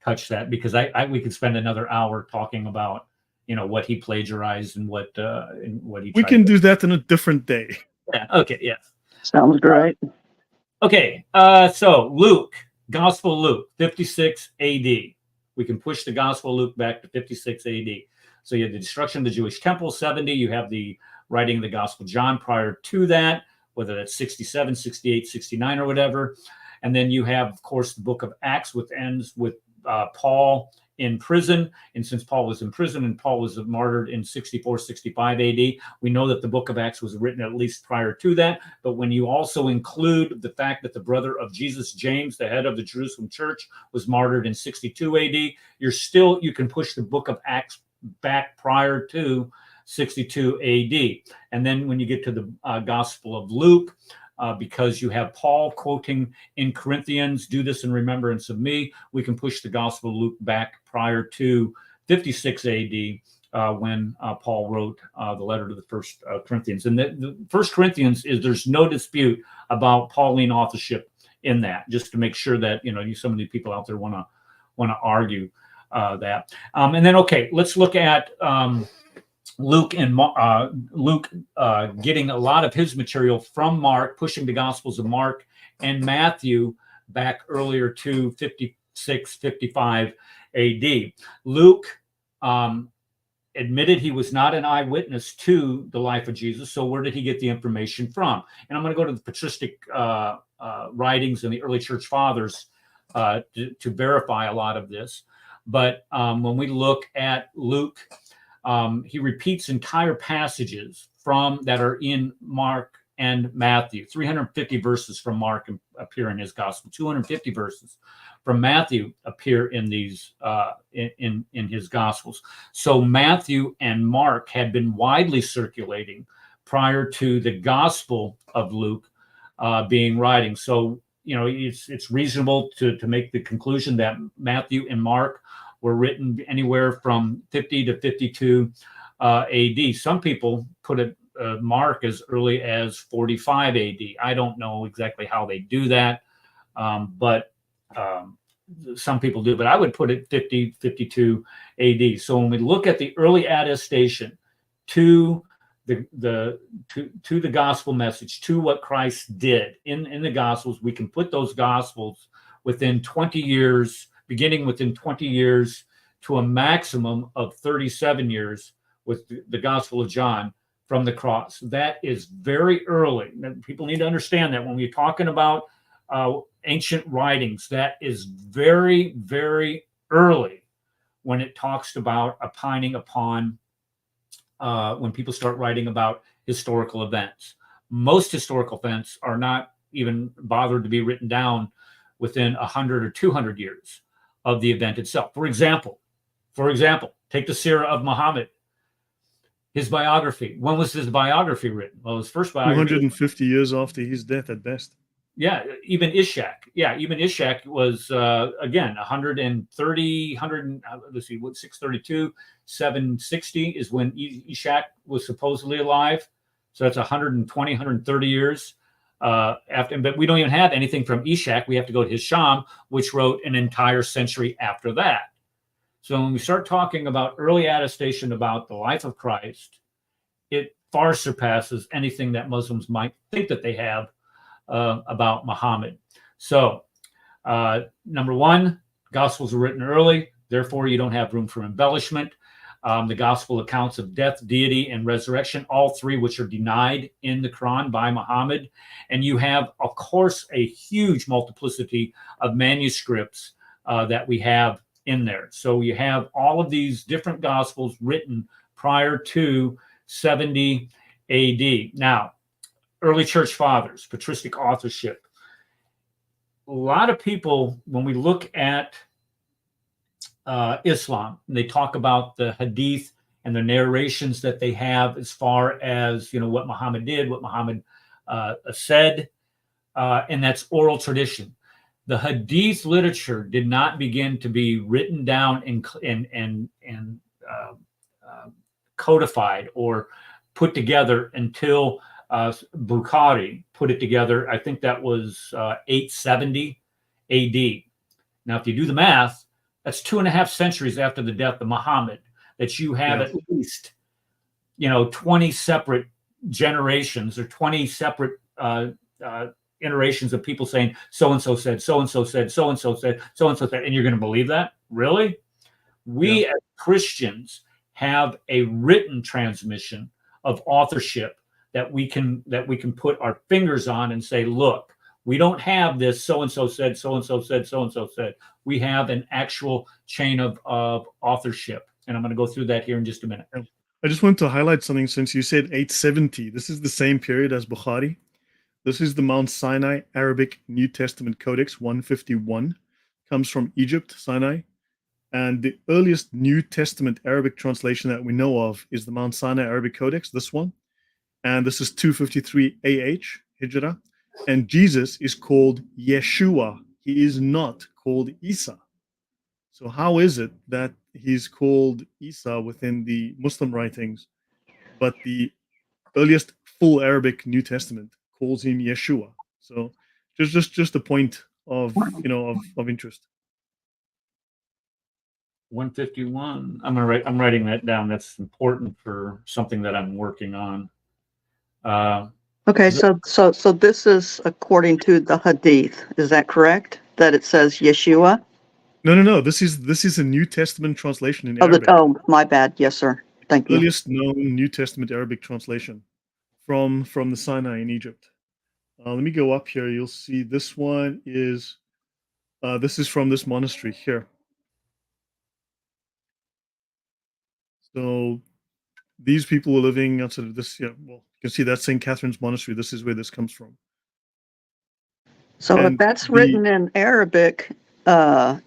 touch that, because we could spend another hour talking about what he plagiarized and what he. We can do that in a different day. Yeah. Okay. Yeah. Sounds great. Okay. So Luke, Gospel Luke, 56 AD. we can push the Gospel of Luke back to 56 AD. So you have the destruction of the Jewish temple, 70. You have the writing of the Gospel of John prior to that, whether that's 67, 68, 69, or whatever. And then you have, of course, the book of Acts, which ends with Paul in prison. And since Paul was in prison and Paul was martyred in 64, 65 AD, we know that the book of Acts was written at least prior to that. But when you also include the fact that the brother of Jesus, James, the head of the Jerusalem church, was martyred in 62 AD, you can push the book of Acts back prior to 62 AD. And then when you get to the Gospel of Luke, because you have Paul quoting in Corinthians, do this in remembrance of me, we can push the Gospel of Luke back prior to 56 AD when Paul wrote the letter to the First Corinthians. And the First Corinthians there's no dispute about Pauline authorship in that, just to make sure that, some of the people out there want to argue that. And then, okay, let's look at Luke and Luke getting a lot of his material from Mark, pushing the Gospels of Mark and Matthew back earlier to 56, 55 AD. Luke admitted he was not an eyewitness to the life of Jesus. So where did he get the information from? And I'm going to go to the patristic writings and the early church fathers to verify a lot of this. But when we look at Luke, he repeats entire passages that are in Mark and Matthew. 350 verses from Mark appear in his gospel. 250 verses from Matthew appear in these in his gospels. So Matthew and Mark had been widely circulating prior to the Gospel of Luke being writing. So it's reasonable to make the conclusion that Matthew and Mark were written anywhere from 50 to 52 AD. Some people put it Mark as early as 45 AD. I don't know exactly how they do that, but some people do. But I would put it 50, 52 AD. So when we look at the early attestation to the gospel message, to what Christ did in the Gospels, we can put those Gospels within 20 years. Beginning within 20 years to a maximum of 37 years with the Gospel of John from the cross. That is very early. People need to understand that when we're talking about ancient writings, that is very, very early when it talks about opining upon when people start writing about historical events. Most historical events are not even bothered to be written down within 100 or 200 years of the event itself. For example, take the Sirah of Muhammad, his biography. When was his biography written? Well, his first biography. 250 years after his death at best. Yeah, even Ishaq was, again, 130, 632, 760 is when Ishaq was supposedly alive. So that's 120, 130 years. After, but we don't even have anything from Ishaq. We have to go to Hisham, which wrote an entire century after that. So when we start talking about early attestation about the life of Christ, it far surpasses anything that Muslims might think that they have about Muhammad. So number one, Gospels were written early. Therefore, you don't have room for embellishment. The gospel accounts of death, deity, and resurrection, all three which are denied in the Quran by Muhammad. And you have, of course, a huge multiplicity of manuscripts that we have in there. So you have all of these different gospels written prior to 70 AD. Now, early church fathers, patristic authorship. A lot of people, when we look at Islam, they talk about the hadith and the narrations that they have as far as what Muhammad did, what Muhammad said, and that's oral tradition. The hadith literature did not begin to be written down and codified or put together until Bukhari put it together. I think that was 870 AD. Now, if you do the math, that's 2.5 centuries after the death of Muhammad, that you have at least, 20 separate generations or 20 separate iterations of people saying so-and-so said, so-and-so said, so-and-so said, so-and-so said. And you're going to believe that? Really? We as Christians have a written transmission of authorship that we can put our fingers on and say, look, we don't have this so and so said, so and so said, so and so said. We have an actual chain of authorship, and I'm going to go through that here in just a minute. I just want to highlight something since you said 870. This is the same period as Bukhari. This is the Mount Sinai Arabic New Testament Codex 151. Comes from Egypt, Sinai. And the earliest New Testament Arabic translation that we know of is the Mount Sinai Arabic Codex, this one. And this is 253 AH, Hijrah. And Jesus is called Yeshua. He is not called Isa. So how is it that he's called Isa within the Muslim writings, but the earliest full Arabic New Testament calls him Yeshua? So just a point of of interest. 151. I'm writing that down. That's important for something that I'm working on. Okay, so this is according to the Hadith. Is that correct? That it says Yeshua? No. This is a New Testament translation in Arabic. My bad. Yes, sir. Thank you. Earliest known New Testament Arabic translation from the Sinai in Egypt. Let me go up here. You'll see this one is this is from this monastery here. So these people were living outside of this. Yeah, well, you can see that's St. Catherine's Monastery. This is where this comes from. So if that's written in Arabic, Yeshua,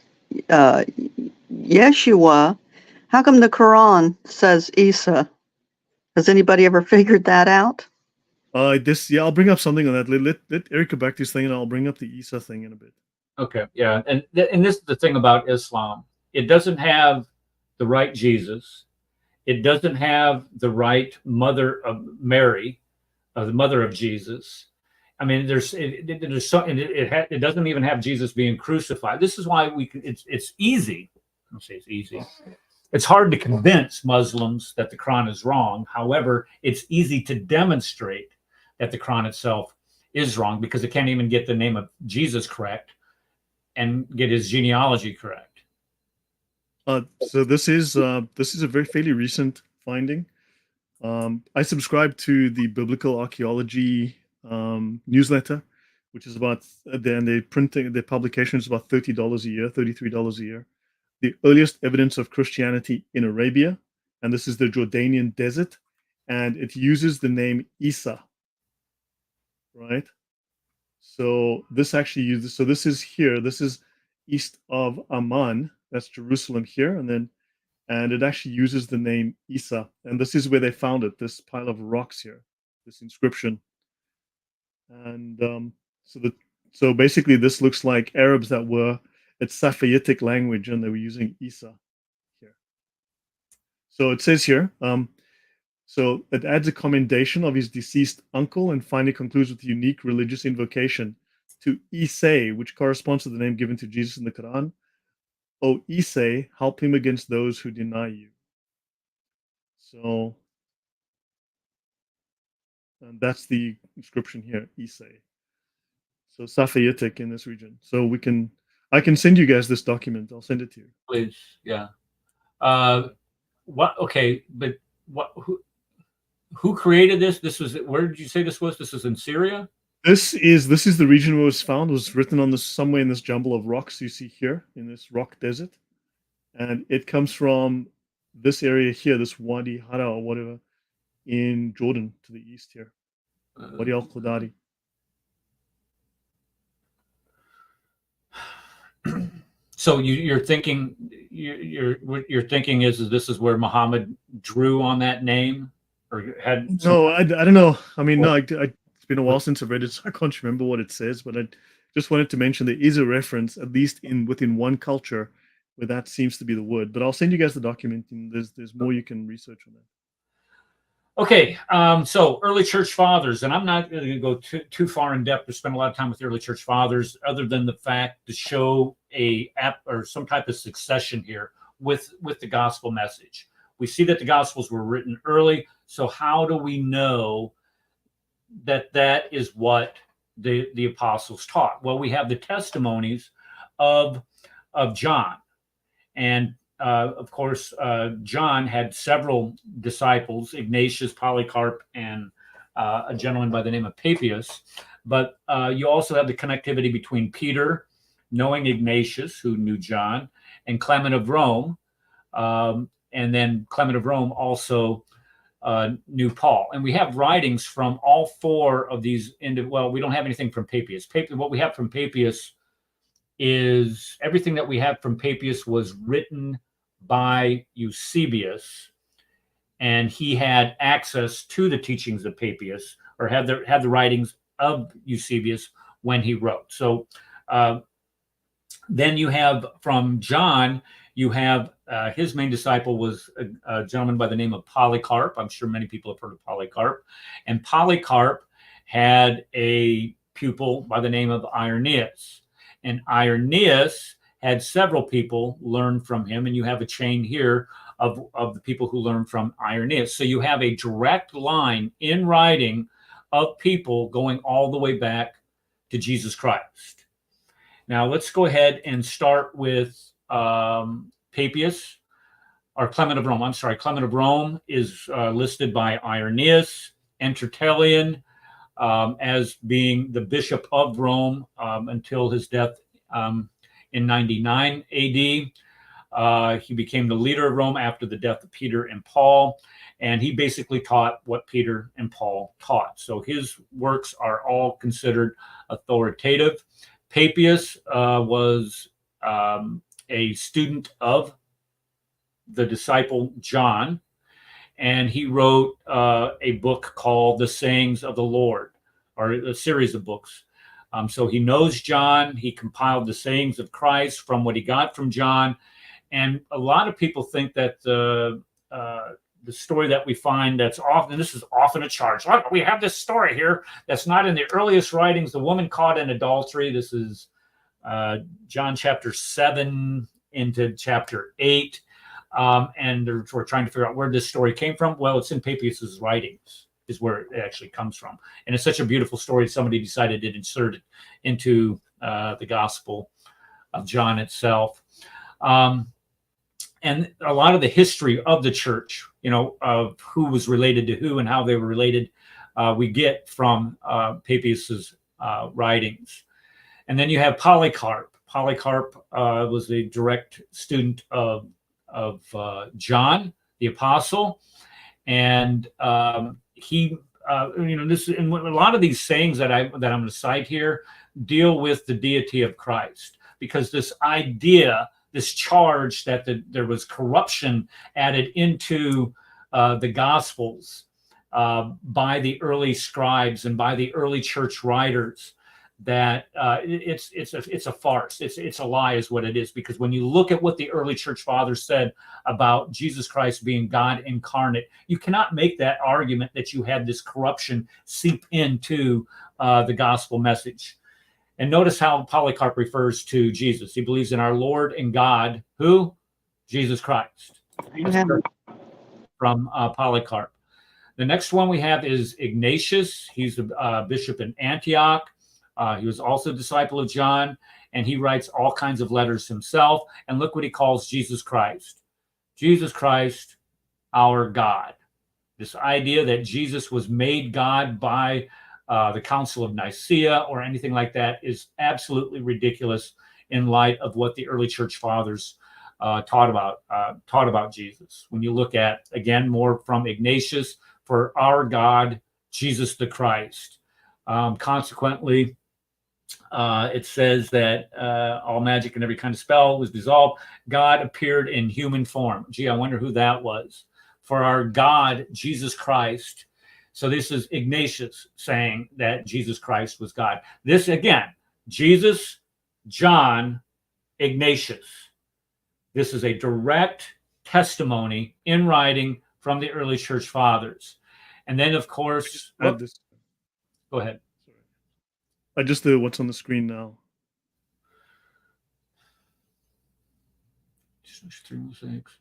how come the Quran says Isa? Has anybody ever figured that out? I'll bring up something on that. Let Eric go back to this thing, and I'll bring up the Isa thing in a bit. Okay, yeah, and this is the thing about Islam. It doesn't have the right Jesus. It doesn't have the right mother of Mary, the mother of Jesus. I mean, it doesn't even have Jesus being crucified. This is why it's easy. I'll say it's easy. It's hard to convince Muslims that the Quran is wrong. However, it's easy to demonstrate that the Quran itself is wrong because it can't even get the name of Jesus correct and get his genealogy correct. So this is a very fairly recent finding. I subscribe to the Biblical Archaeology newsletter, which is about their publication is about $30 a year, $33 a year. The earliest evidence of Christianity in Arabia, and this is the Jordanian desert, and it uses the name Isa, right? So this actually uses, so this is here, this is east of Amman, that's Jerusalem here, and it actually uses the name Isa, and this is where they found it, this pile of rocks here, this inscription. And so basically this looks like Arabs that were, it's Safayitic language, and they were using Isa here. So it says here, so it adds a commendation of his deceased uncle and finally concludes with a unique religious invocation to Isa, which corresponds to the name given to Jesus in the Quran. O Isa, help him against those who deny you. So, and that's the inscription here, Isa. So Safayitic in this region. So I can send you guys this document. I'll send it to you. Please, yeah. Okay, but who created this? Where did you say this was? This was in Syria? This is the region where it was found. It was written on this somewhere in this jumble of rocks you see here in this rock desert. And it comes from this area here, this Wadi Hara or whatever, in Jordan to the east here. Wadi al-Qudari. So you're thinking what you're thinking is this is where Muhammad drew on that name, or had? No, I don't know. I mean, no, it's been a while since I've read it, so I can't remember what it says. But I just wanted to mention there is a reference, at least within one culture, where that seems to be the word. But I'll send you guys the document, and there's more you can research on that. Okay, so early church fathers, and I'm not going to go too far in depth or spend a lot of time with the early church fathers, other than the fact to show or some type of succession here with the gospel message. We see that the gospels were written early, so how do we know that is what the apostles taught? Well, we have the testimonies of John, and of course, John had several disciples, Ignatius, Polycarp, and a gentleman by the name of Papias. But you also have the connectivity between Peter, knowing Ignatius, who knew John, and Clement of Rome. And then Clement of Rome also knew Paul. And we have writings from all four of these. Well, we don't have anything from Papias. What we have from Papias is everything that we have from Papias was written by Eusebius, and he had access to the teachings of Papias, or had the writings of Eusebius when he wrote. So then you have from John, you have his main disciple was a gentleman by the name of Polycarp. I'm sure many people have heard of Polycarp. And Polycarp had a pupil by the name of Irenaeus. And Irenaeus had several people learn from him. And you have a chain here of the people who learned from Irenaeus. So you have a direct line in writing of people going all the way back to Jesus Christ. Now let's go ahead and start with Papias, or Clement of Rome. I'm sorry, Clement of Rome is listed by Irenaeus and Tertullian as being the bishop of Rome until his death in 99 AD. He became the leader of Rome after the death of Peter and Paul, and he basically taught what Peter and Paul taught. So his works are all considered authoritative. Papias was a student of the disciple John, and he wrote a book called The Sayings of the Lord, or a series of books. So he knows John. He compiled the sayings of Christ from what he got from John. And a lot of people think that the story that we find that's often, and this is often a charge, look, we have this story here that's not in the earliest writings, the woman caught in adultery. This is John chapter 7 into chapter 8. And we're trying to figure out where this story came from. Well, it's in Papias's writings is where it actually comes from. And it's such a beautiful story, somebody decided to insert it into the Gospel of John itself. And a lot of the history of the church, of who was related to who and how they were related, we get from Papias's writings. And then you have Polycarp. Polycarp was a direct student of John, the apostle. And he, this, and a lot of these sayings that I'm going to cite here deal with the deity of Christ, because this idea, this charge that there was corruption added into the Gospels by the early scribes and by the early church writers, that it's a farce. It's a lie is what it is, because when you look at what the early church fathers said about Jesus Christ being God incarnate, you cannot make that argument that you had this corruption seep into the gospel message. And notice how Polycarp refers to Jesus. He believes in our Lord and God, who? Jesus Christ. From Polycarp. The next one we have is Ignatius. He's the bishop in Antioch. He was also a disciple of John, and he writes all kinds of letters himself. And look what he calls Jesus Christ. Jesus Christ, our God. This idea that Jesus was made God by the Council of Nicaea or anything like that is absolutely ridiculous in light of what the early church fathers taught about Jesus. When you look at, again, more from Ignatius, for our God, Jesus the Christ. Consequently, it says that all magic and every kind of spell was dissolved. God appeared in human form. Gee, I wonder who that was. For our God, Jesus Christ. So this is Ignatius saying that Jesus Christ was God. This, again, Jesus, John, Ignatius. This is a direct testimony in writing from the early church fathers. And then, of course, go ahead. I just did what's on the screen now. Three mosaics,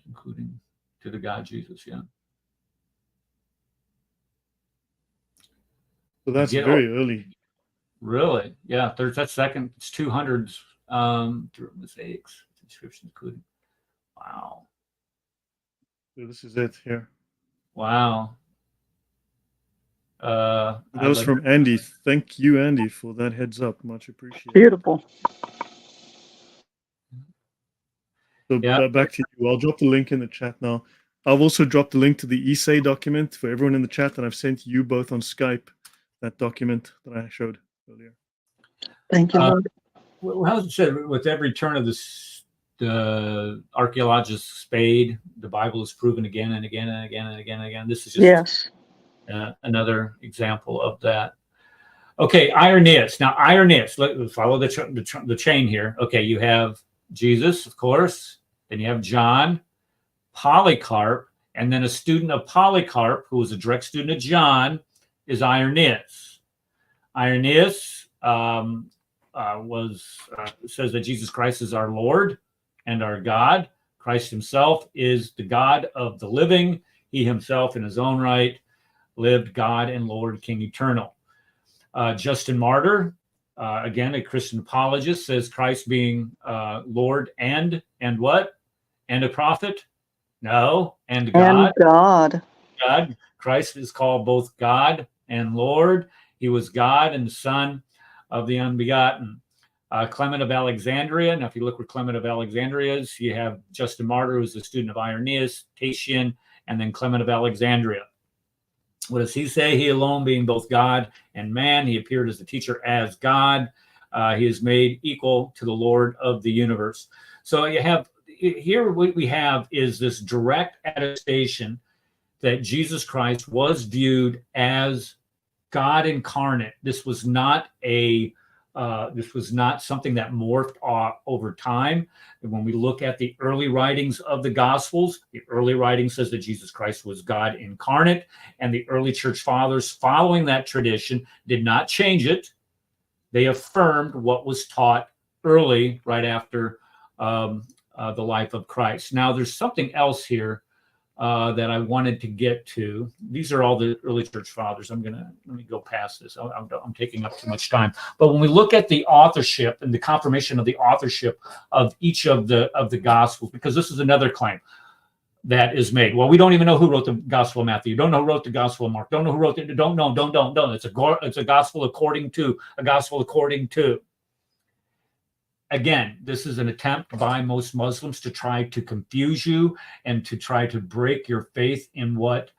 including to the God Jesus, yeah. So that's very early. Really? Yeah, that's second. It's 200s through mosaics, inscriptions including. Wow. So this is it here. Wow. That was from Andy. Thank you, Andy, for that heads up. Much appreciated. Beautiful. So back to you. I'll drop the link in the chat now. I've also dropped the link to the ESA document for everyone in the chat, and I've sent you both on Skype that document that I showed earlier. Thank you, Lord. Well, how's it said? With every turn of the archaeologist's spade, the Bible is proven again and again and again and again and again. This is just another example of that. Okay, Irenaeus. Now, Irenaeus, let's follow the chain here. Okay, you have Jesus, of course. Then you have John, Polycarp, and then a student of Polycarp, who was a direct student of John, is Irenaeus. Irenaeus says that Jesus Christ is our Lord and our God. Christ himself is the God of the living. He himself, in his own right, lived God and Lord, King eternal. Justin Martyr, again, a Christian apologist, says Christ being Lord and what? And a prophet? No, and God. And God. God. Christ is called both God and Lord. He was God and the Son of the unbegotten. Clement of Alexandria. Now, if you look where Clement of Alexandria is, you have Justin Martyr, who's a student of Irenaeus, Tatian, and then Clement of Alexandria. What does he say? He alone, being both God and man, he appeared as a teacher as God. He is made equal to the Lord of the universe. So you have here, what we have is this direct attestation that Jesus Christ was viewed as God incarnate. This was not something that morphed over time. And when we look at the early writings of the Gospels, the early writing says that Jesus Christ was God incarnate, and the early church fathers following that tradition did not change it. They affirmed what was taught early, right after the life of Christ. Now, there's something else here that I wanted to get to. These are all the early church fathers. Let me go past this. I'm taking up too much time. But when we look at the authorship and the confirmation of the authorship of each of the Gospels, because this is another claim that is made. Well, we don't even know who wrote the Gospel of Matthew. Don't know who wrote the Gospel of Mark. Don't know who wrote it. Don't. It's a gospel according to. Again, this is an attempt by most Muslims to try to confuse you and to try to break your faith in what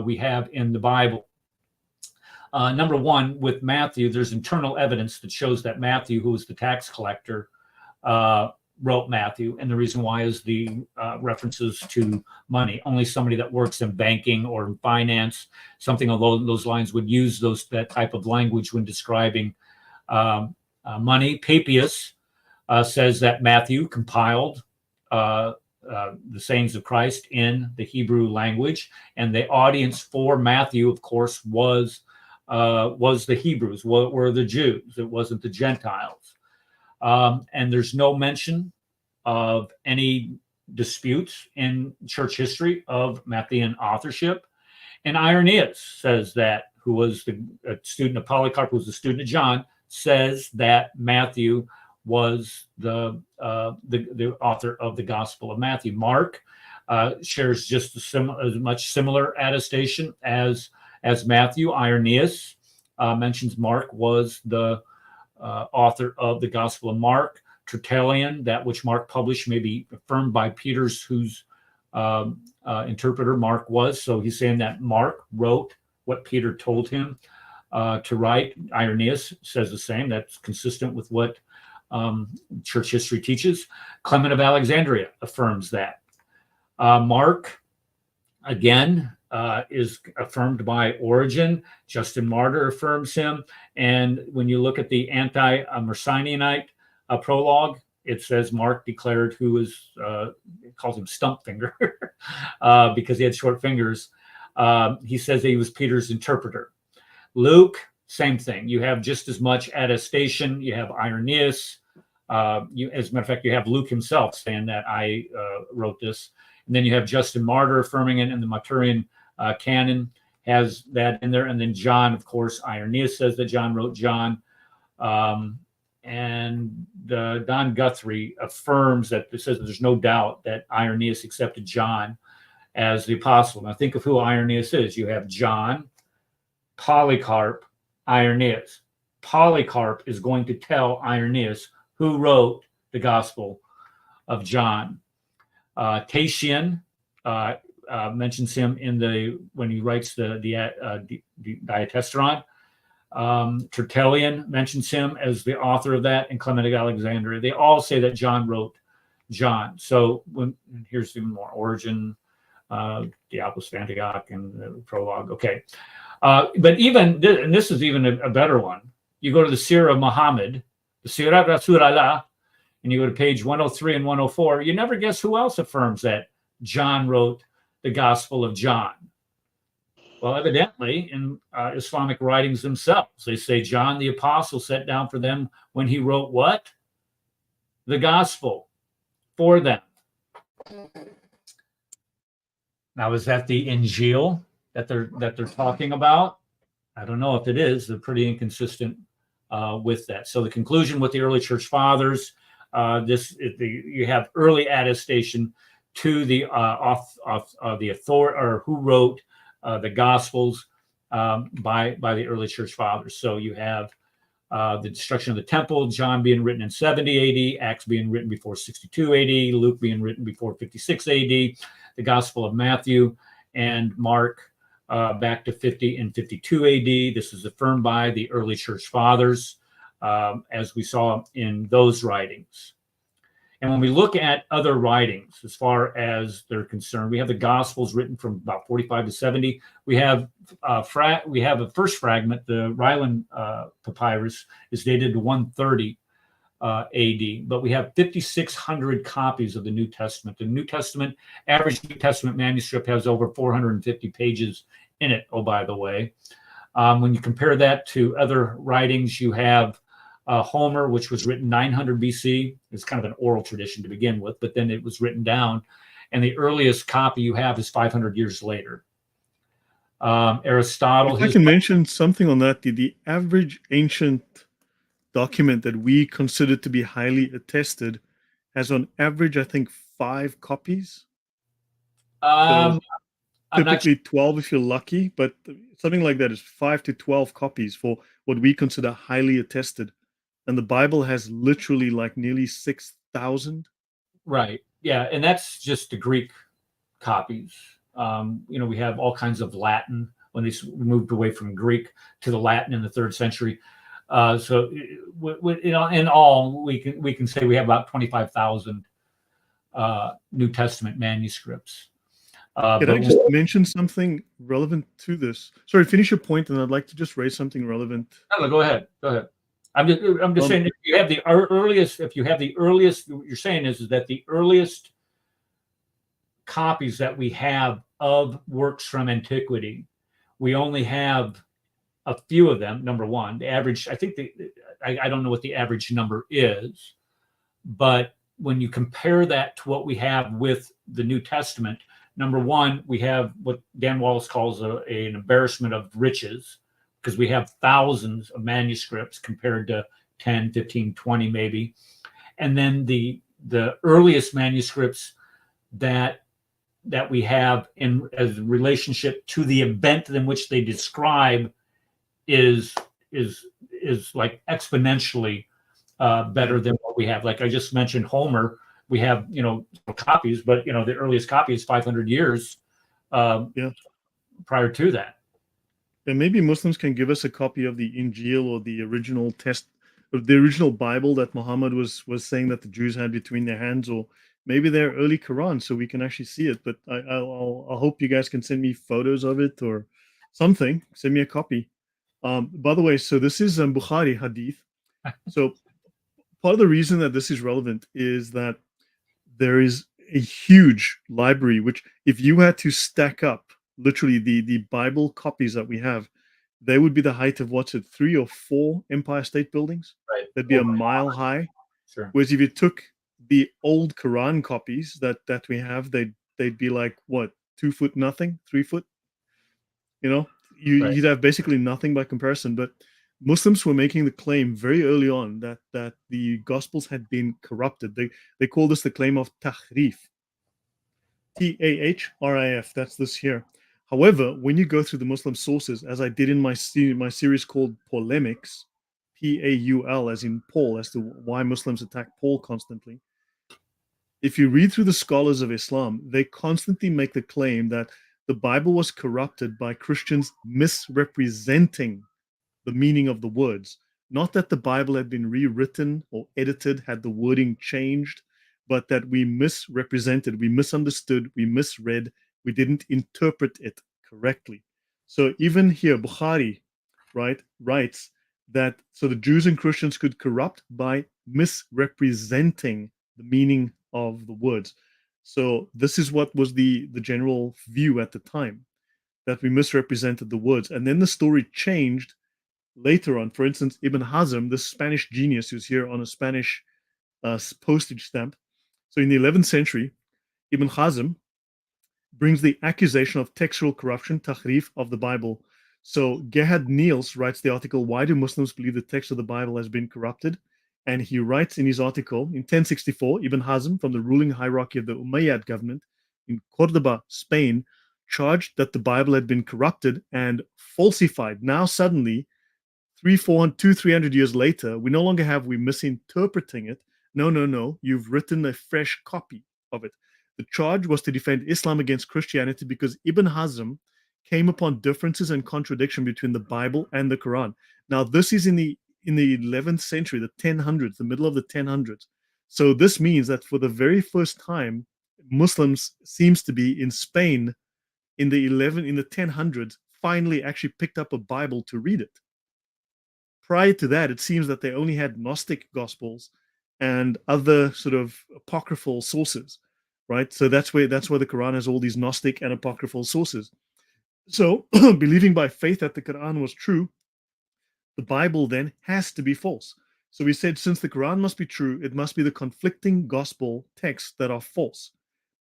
we have in the Bible. Number one, with Matthew, there's internal evidence that shows that Matthew, who was the tax collector, wrote Matthew, and the reason why is the references to money. Only somebody that works in banking or in finance, something along those lines, would use that type of language when describing money. Papias says that Matthew compiled the sayings of Christ in the Hebrew language, and the audience for Matthew, of course, was the Hebrews, were the Jews. It wasn't the Gentiles. And there's no mention of any disputes in church history of Matthean authorship. And Irenaeus says that, who was a student of Polycarp, who was a student of John, says that Matthew was the author of the Gospel of Matthew. Mark shares just as much similar attestation as Matthew. Irenaeus mentions Mark was the author of the Gospel of Mark. Tertullian, that which Mark published, may be affirmed by Peter's, whose interpreter Mark was. So he's saying that Mark wrote what Peter told him to write. Irenaeus says the same. That's consistent with what church history teaches. Clement of Alexandria affirms that. Mark, again, is affirmed by Origen. Justin Martyr affirms him. And when you look at the anti-Marcionite prologue, it says Mark declared, who is, it calls him Stump Finger because he had short fingers. He says that he was Peter's interpreter. Luke, same thing. You have just as much attestation. You have Irenaeus. As a matter of fact, you have Luke himself saying that I wrote this. And then you have Justin Martyr affirming it, and the Martyrian canon has that in there. And then John, of course, Irenaeus says that John wrote John. and Don Guthrie affirms that it says there's no doubt that Irenaeus accepted John as the apostle. Now think of who Irenaeus is. You have John, Polycarp, Irenaeus. Polycarp is going to tell Irenaeus who wrote the Gospel of John. Tatian mentions him when he writes the Diatessaron. Tertullian mentions him as the author of that, and Clement of Alexandria. They all say that John wrote John. So here's even more: Origen, Diablos of Antioch, and the prologue. Okay, but even and this is even a better one. You go to the Sirah of Muhammad, the Sirah Rasulullah, and you go to page 103 and 104. You never guess who else affirms that John wrote the Gospel of John. Well, evidently, in Islamic writings themselves, they say John the Apostle sat down for them when he wrote what? The Gospel for them. Now, is that the Injil that they're talking about? I don't know if it is. They're pretty inconsistent with that. So the conclusion with the early church fathers, you have early attestation to the author or who wrote the Gospels by the early church fathers. So you have the destruction of the temple, John being written in 70 AD, Acts being written before 62 AD, Luke being written before 56 AD, the Gospel of Matthew and Mark back to 50 and 52 AD. This is affirmed by the early church fathers, as we saw in those writings. And when we look at other writings, as far as they're concerned, we have the Gospels written from about 45 to 70. We have a first fragment, the Ryland papyrus, is dated to 130 AD, but we have 5,600 copies of the New Testament. The New Testament, average New Testament manuscript has over 450 pages in it, oh, by the way. When you compare that to other writings, you have Homer, which was written 900 BC. It's kind of an oral tradition to begin with, but then it was written down. And the earliest copy you have is 500 years later. Aristotle. If I can mention something on that, the average ancient document that we consider to be highly attested has on average, I think, 5 copies. So typically 12 if you're lucky, but something like that is 5 to 12 copies for what we consider highly attested. And the Bible has literally like nearly 6,000. Right. Yeah. And that's just the Greek copies. We have all kinds of Latin when they moved away from Greek to the Latin in the 3rd century. So in all, we can say we have about 25,000 New Testament manuscripts. Can I just mention something relevant to this? Sorry, finish your point, and I'd like to just raise something relevant. No, go ahead. I'm just saying, if you have the earliest, what you're saying is that the earliest copies that we have of works from antiquity, we only have a few of them. Number one, the average, I think I don't know what the average number is, but when you compare that to what we have with the New Testament, number one, we have what Dan Wallace calls an embarrassment of riches, because we have thousands of manuscripts compared to 10, 15, 20 maybe. And then the earliest manuscripts that we have as a relationship to the event in which they describe is like exponentially better than what we have. Like I just mentioned, Homer, we have copies, but the earliest copy is 500 years prior to that. And maybe Muslims can give us a copy of the Injil or the original Bible that Muhammad was saying that the Jews had between their hands, or maybe their early Quran, so we can actually see it. But I'll hope you guys can send me photos of it or something. Send me a copy. By the way, so this is Bukhari hadith. So part of the reason that this is relevant is that there is a huge library, which if you had to stack up literally the Bible copies that we have, they would be the height of 3 or 4 Empire State Buildings. Right. They'd be a mile high. Sure. Whereas if you took the old Quran copies that we have, they'd be like 2 foot nothing, 3 foot. You'd have basically nothing by comparison. But Muslims were making the claim very early on that the Gospels had been corrupted. They call this the claim of tahrif, tahrif. That's this here. However, when you go through the Muslim sources, as I did in my series called Polemics, Paul, as in Paul, as to why Muslims attack Paul constantly. If you read through the scholars of Islam, they constantly make the claim that the Bible was corrupted by Christians misrepresenting the meaning of the words. Not that the Bible had been rewritten or edited, had the wording changed, but that we misrepresented, we misunderstood, we misread, we didn't interpret it correctly. So even here, Bukhari, right, writes that so the Jews and Christians could corrupt by misrepresenting the meaning of the words. So this is what was the general view at the time, that we misrepresented the words. And then the story changed later on. For instance, Ibn Hazm, the Spanish genius who's here on a Spanish postage stamp. So in the 11th century, Ibn Hazm brings the accusation of textual corruption, tahrif, of the Bible. So Gerhard Niels writes the article, Why Do Muslims Believe the Text of the Bible Has Been Corrupted? And he writes in his article, in 1064, Ibn Hazm, from the ruling hierarchy of the Umayyad government in Cordoba, Spain, charged that the Bible had been corrupted and falsified. Now suddenly, 300 years later, we no longer have we misinterpreting it. No, you've written a fresh copy of it. The charge was to defend Islam against Christianity because Ibn Hazm came upon differences and contradiction between the Bible and the Quran. Now, this is in the 11th century, the 1000s, the middle of the 1000s. So this means that for the very first time, Muslims seems to be in Spain in the 1000s finally actually picked up a Bible to read it. Prior to that, it seems that they only had Gnostic Gospels and other sort of apocryphal sources, right? So that's why the Quran has all these Gnostic and apocryphal sources. So believing by faith that the Quran was true, the Bible then has to be false. So we said, since the Quran must be true, it must be the conflicting gospel texts that are false.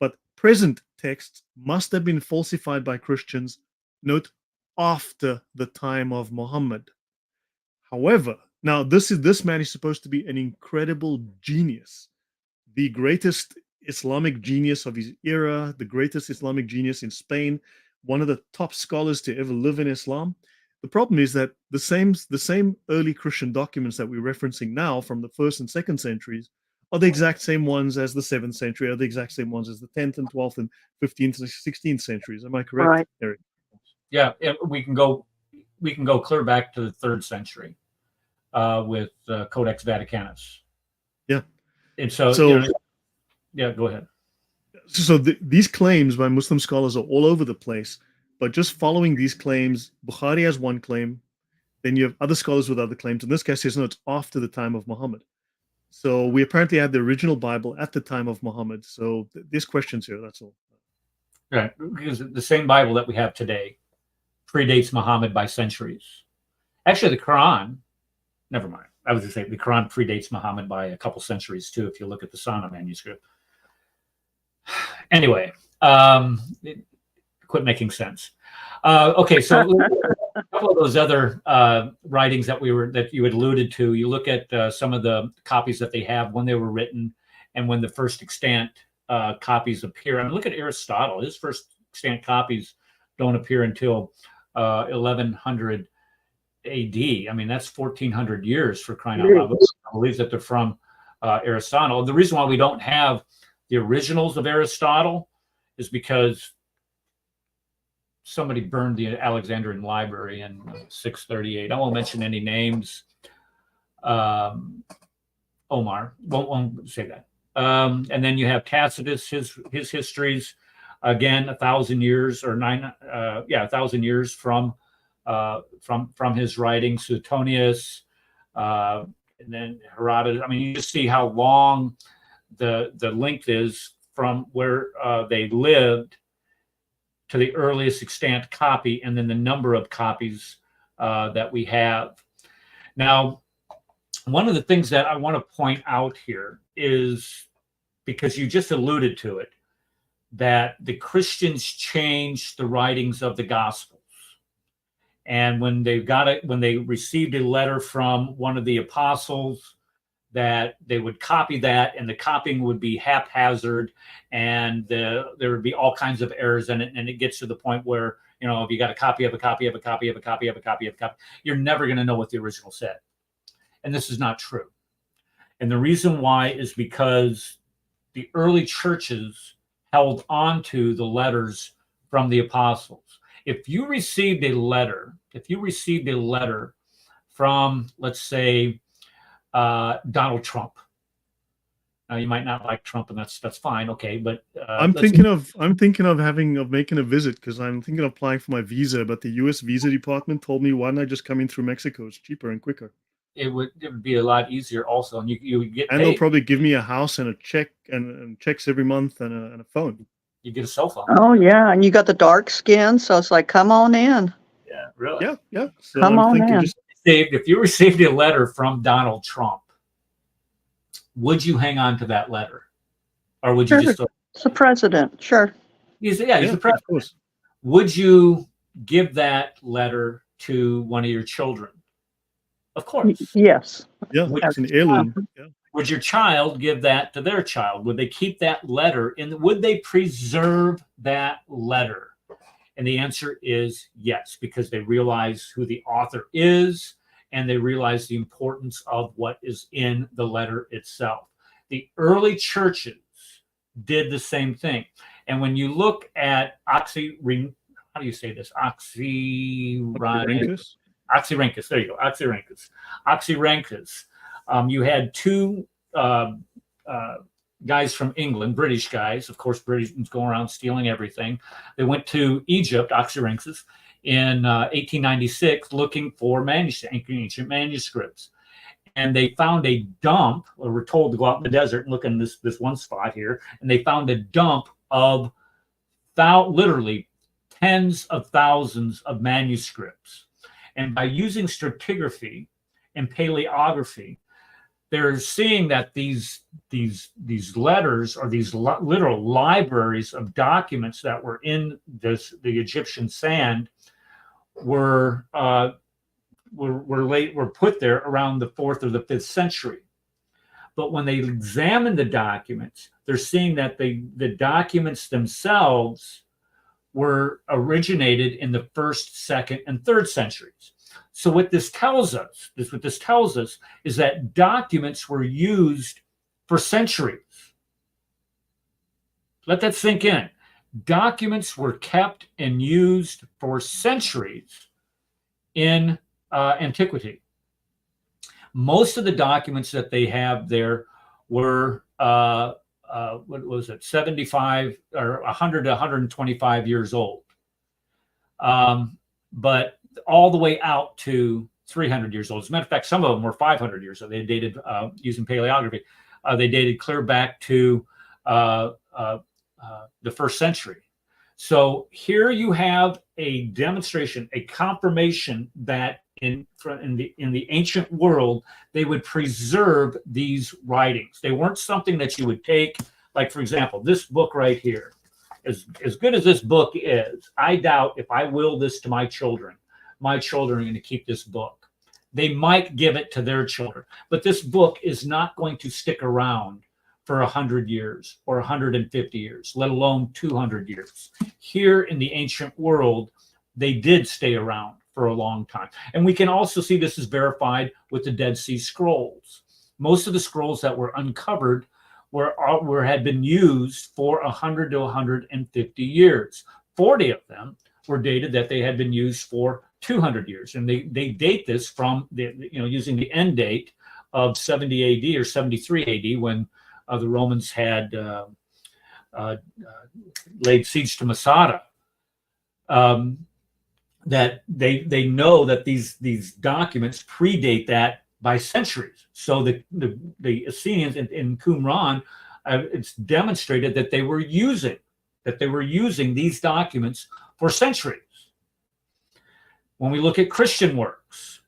But present texts must have been falsified by Christians, note, after the time of Muhammad. However, now this man is supposed to be an incredible genius, the greatest Islamic genius of his era, the greatest Islamic genius in Spain, one of the top scholars to ever live in Islam. The problem is that the same early Christian documents that we're referencing now from the 1st and 2nd centuries are the exact same ones as the 7th century, are the exact same ones as the 10th and 12th and 15th and 16th centuries. Am I correct, Right. Eric? Yeah, we can go clear back to the 3rd century with Codex Vaticanus. Yeah. And so yeah, go ahead. So these claims by Muslim scholars are all over the place, but just following these claims, Bukhari has one claim, then you have other scholars with other claims, and this guy says, no, it's after the time of Muhammad. So we apparently had the original Bible at the time of Muhammad. So there's questions here, that's all. Right, because the same Bible that we have today predates Muhammad by centuries. Actually, the Quran, never mind. I was going to say the Quran predates Muhammad by a couple centuries too, if you look at the Sinai manuscript. Anyway, quit making sense. Okay, so a couple of those other writings that you had alluded to. You look at some of the copies that they have when they were written, and when the first extant copies appear. I mean, look at Aristotle. His first extant copies don't appear until 1100 AD. I mean, that's 1400 years, for crying out loud. I believe that they're from Aristotle. The reason why we don't have the originals of Aristotle is because somebody burned the Alexandrian library in 638. I won't mention any names. Omar, won't say that. And then you have Tacitus, his histories, again, 1,000 years or 1,000 years from his writings. Suetonius, and then Herodotus. I mean, you just see how long the length is from where they lived to the earliest extant copy, and then the number of copies that we have. Now, one of the things that I want to point out here is, because you just alluded to it, that the Christians changed the writings of the Gospels. And when they received a letter from one of the apostles, that they would copy that, and the copying would be haphazard, and there would be all kinds of errors in it. And it gets to the point where, if you got a copy of a copy of a copy of a copy of a copy of a copy, you're never going to know what the original said. And this is not true. And the reason why is because the early churches held on to the letters from the apostles. If you received a letter from, let's say, Donald Trump. Now, you might not like Trump, and that's fine. Okay, but I'm thinking of making a visit, because I'm thinking of applying for my visa, but the U.S. visa department told me, why not just come in through Mexico? It's cheaper and quicker. It would be a lot easier also, and you get paid. And they'll probably give me a house and a check and checks every month and a phone. You get a cell phone. Oh yeah, and you got the dark skin, so it's like, come on in. Yeah, really. Yeah. So Come on in. If you received a letter from Donald Trump, would you hang on to that letter, or would you just? It's the president, sure. He's the president. Of course. Would you give that letter to one of your children? Of course. Yes. Yeah, it's an heirloom. Yeah. Would your child give that to their child? Would they keep that letter? And would they preserve that letter? And the answer is yes, because they realize who the author is, and they realize the importance of what is in the letter itself. The early churches did the same thing. And when you look at Oxyrhynchus, there you go, Oxyrhynchus. You had two guys from England, British guys, of course, British going around stealing everything. They went to Egypt, Oxyrhynchus, in 1896 looking for ancient manuscripts. And they found a dump, or were told to go out in the desert and look in this one spot here, and they found a dump of literally tens of thousands of manuscripts. And by using stratigraphy and paleography, they're seeing that these letters, or these literal libraries of documents that were in the Egyptian sand, were put there around the 4th or the 5th century. But when they examine the documents, they're seeing that the documents themselves were originated in the 1st, 2nd, and 3rd centuries. So what this tells us is that documents were used for centuries. Let that sink in. Documents were kept and used for centuries in antiquity. Most of the documents that they have there were 75 or 100 to 125 years old, but all the way out to 300 years old. As a matter of fact, some of them were 500 years old. They dated using paleography. They dated clear back to the 1st century. So here you have a demonstration, a confirmation that in the ancient world, they would preserve these writings. They weren't something that you would take, like, for example, this book right here. As good as this book is, I doubt if I will this to my children are going to keep this book. They might give it to their children, but this book is not going to stick around for 100 years or 150 years, let alone 200 years. Here in the ancient world, they did stay around for a long time. And we can also see this is verified with the Dead Sea Scrolls. Most of the scrolls that were uncovered had been used for 100 to 150 years. 40 of them were dated that they had been used for 200 years. And they date this from using the end date of 70 AD or 73 AD, when the Romans had laid siege to Masada. That they know that these documents predate that by centuries. So the Athenians in Qumran, it's demonstrated that they were using these documents for centuries. When we look at Christian works,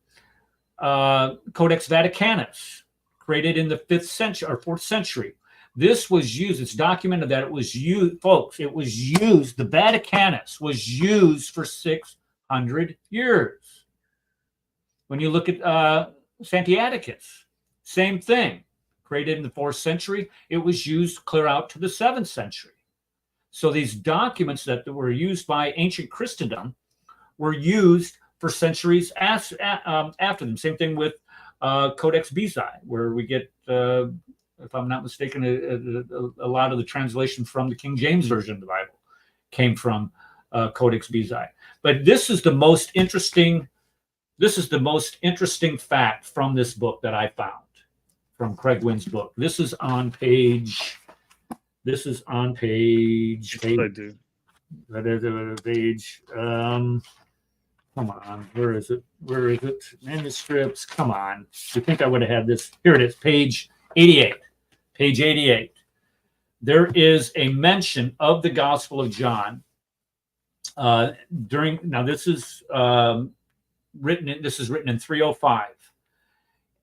Codex Vaticanus, created in the 5th century or 4th century. This was used, it's documented that it was used, folks, it was used, the Vaticanus was used for 100 years. When you look at Santiaticus, same thing. Created in the 4th century, it was used clear out to the 7th century. So these documents that were used by ancient Christendom were used for centuries after them. Same thing with Codex Bezae, where we get, if I'm not mistaken, a lot of the translation from the King James Version of the Bible came from Codex Bezae. But this is the most interesting. This is the most interesting fact from this book that I found, from Craig Wynn's book. This is on page. This is on page. Yes, I do. Page. Come on, where is it? Where is it? Manuscripts. Come on. You think I would have had this? Here it is, page 88. Page 88. There is a mention of the Gospel of John during. Now this is written in 305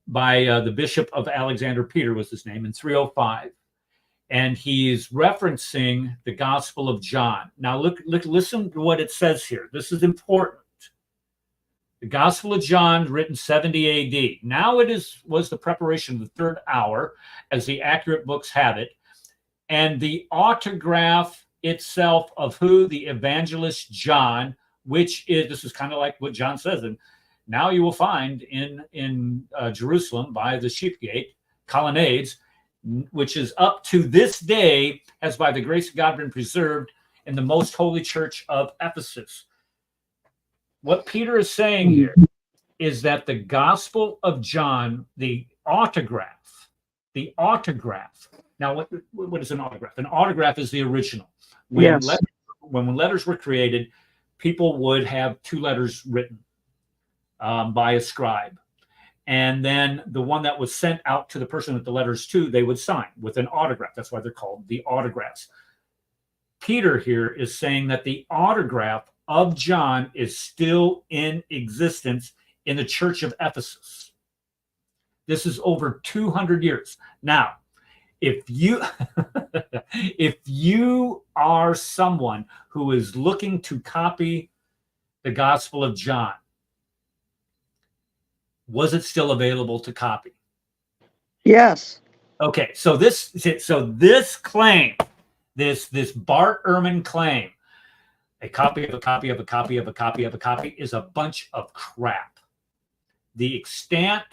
by the Bishop of Alexander. Peter was his name, in 305. And he's referencing the Gospel of John. Now look, listen to what it says here. This is important. The Gospel of John, written 70 AD. Now was the preparation of the 3rd hour, as the accurate books have it, and the autograph itself of who? The evangelist John, which is, this is kind of like what John says, and now you will find in Jerusalem by the sheep gate, colonnades, which is up to this day, has by the grace of God been preserved in the most holy church of Ephesus. What Peter is saying here is that the Gospel of John, the autograph. Now, what is an autograph? An autograph is the original. When letters were created, people would have 2 letters written by a scribe. And then the one that was sent out to the person with the letters to, they would sign with an autograph. That's why they're called the autographs. Peter here is saying that the autograph of John is still in existence in the church of Ephesus. This is over 200 years. Now, if you if you are someone who is looking to copy the Gospel of John, was it still available to copy? Yes. Okay, so this claim, this Bart Ehrman claim, a copy of a copy of a copy of a copy of a copy, is a bunch of crap. The extant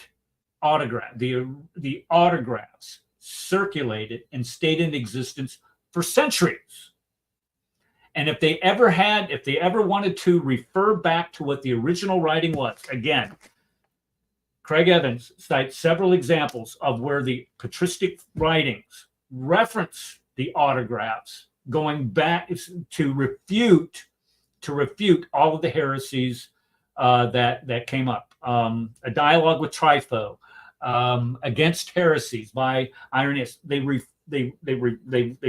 autograph, the autographs circulated and stayed in existence for centuries. And if they ever wanted to refer back to what the original writing was, again, Craig Evans cites several examples of where the patristic writings reference the autographs, going back to refute all of the heresies that came up. A dialogue with Trypho, against heresies by Irenaeus. They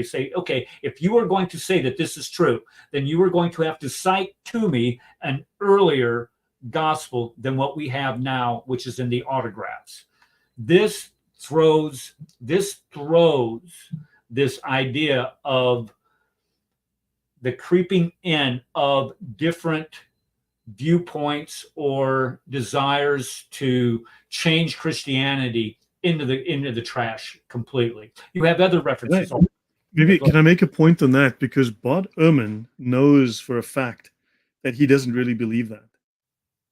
say, okay, if you are going to say that this is true, then you are going to have to cite to me an earlier gospel than what we have now, which is in the autographs. This throws this idea of the creeping in of different viewpoints or desires to change Christianity into the trash completely. You have other references. Can I make a point on that? Because Bart Ehrman knows for a fact that he doesn't really believe that.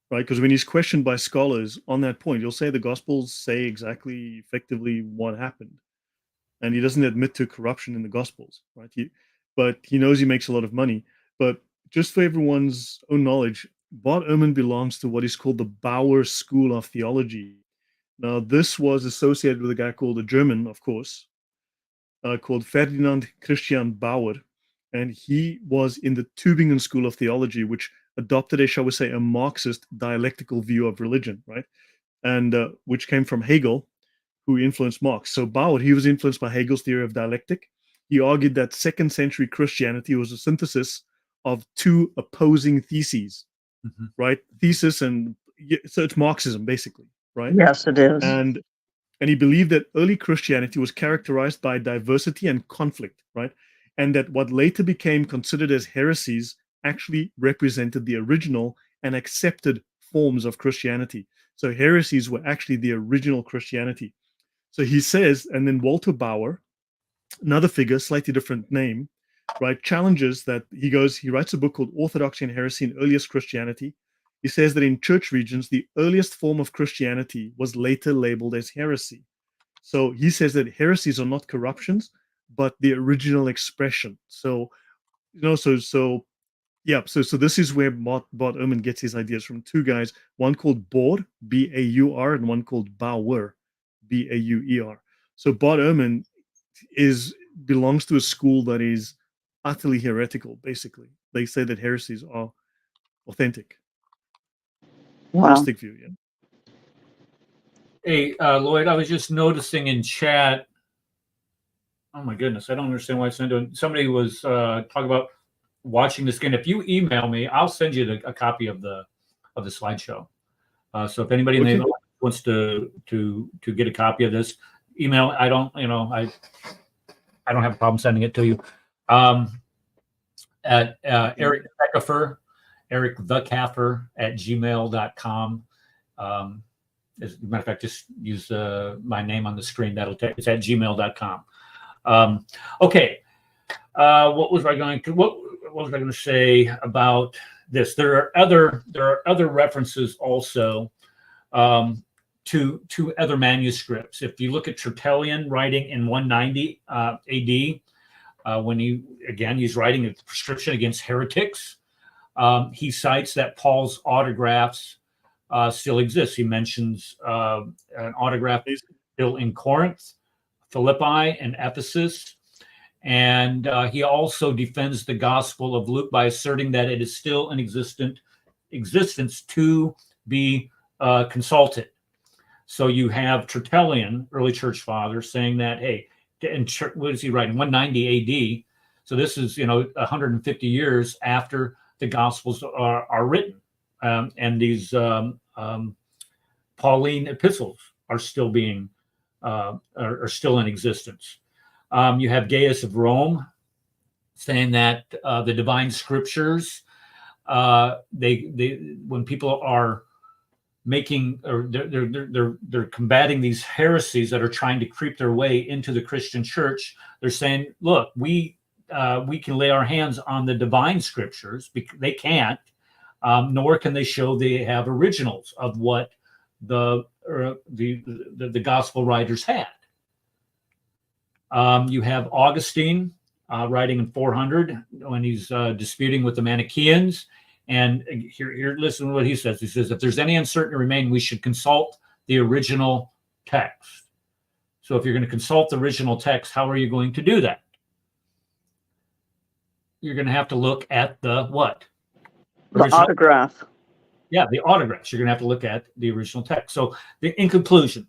Right, because when he's questioned by scholars on that point, he'll say the Gospels say exactly, effectively what happened, and he doesn't admit to corruption in the Gospels. Right, but he knows he makes a lot of money. But just for everyone's own knowledge, Bart Ehrman belongs to what is called the Bauer School of Theology. Now, this was associated with a guy called a German, of course, called Ferdinand Christian Bauer, and he was in the Tübingen School of Theology, which adopted a Marxist dialectical view of religion, right? And which came from Hegel, who influenced Marx. So Bauer, he was influenced by Hegel's theory of dialectic. He argued that 2nd century Christianity was a synthesis of 2 opposing theses, right? Thesis, and so it's Marxism, basically, right? Yes, it is. And he believed that early Christianity was characterized by diversity and conflict, right? And that what later became considered as heresies actually represented the original and accepted forms of Christianity. So heresies were actually the original Christianity. So he says, and then Walter Bauer, another figure, slightly different name, right, challenges that. He writes a book called Orthodoxy and Heresy in Earliest Christianity. He says that in church regions, the earliest form of Christianity was later labeled as heresy. So he says that heresies are not corruptions, but the original expression. So, so this is where Bart Ehrman gets his ideas from. Two guys, one called Baur, B-A-U-R, and one called Bauer, B-A-U-E-R. So Bart Ehrman belongs to a school that is utterly heretical, basically. They say that heresies are authentic. Wow. Gnostic view, yeah. Hey, Lloyd, I was just noticing in chat. Oh my goodness, I don't understand why it's not doing. Somebody was talking about watching this again. If you email me, I'll send you a copy of the slideshow. So if anybody in the audience wants to get a copy of this, email. I don't have a problem sending it to you. At Eric the Caffer at gmail.com. As a matter of fact, just use my name on the screen. It's at gmail.com. Okay. What was I going to say about this? There are other references also to other manuscripts. If you look at Tertullian writing in 190 AD, when he's writing a prescription against heretics, he cites that Paul's autographs still exist. He mentions an autograph still in Corinth, Philippi, and Ephesus. And he also defends the Gospel of Luke by asserting that it is still in existence to be consulted. So you have Tertullian, early church father, saying that, hey, what is he writing? 190 AD. So this is 150 years after the Gospels are written. And these Pauline epistles are still are still in existence. You have Gaius of Rome saying that the divine scriptures, when people are making, or they're combating these heresies that are trying to creep their way into the Christian church, they're saying, look, we can lay our hands on the divine scriptures. They can't. Nor can they show they have originals of what the gospel writers had. You have Augustine writing in 400 when he's disputing with the Manichaeans. And here, listen to what he says. He says, if there's any uncertainty remain, we should consult the original text. So if you're going to consult the original text, how are you going to do that? You're going to have to look at the what? The autograph. Yeah, the autographs. You're going to have to look at the original text. So in conclusion,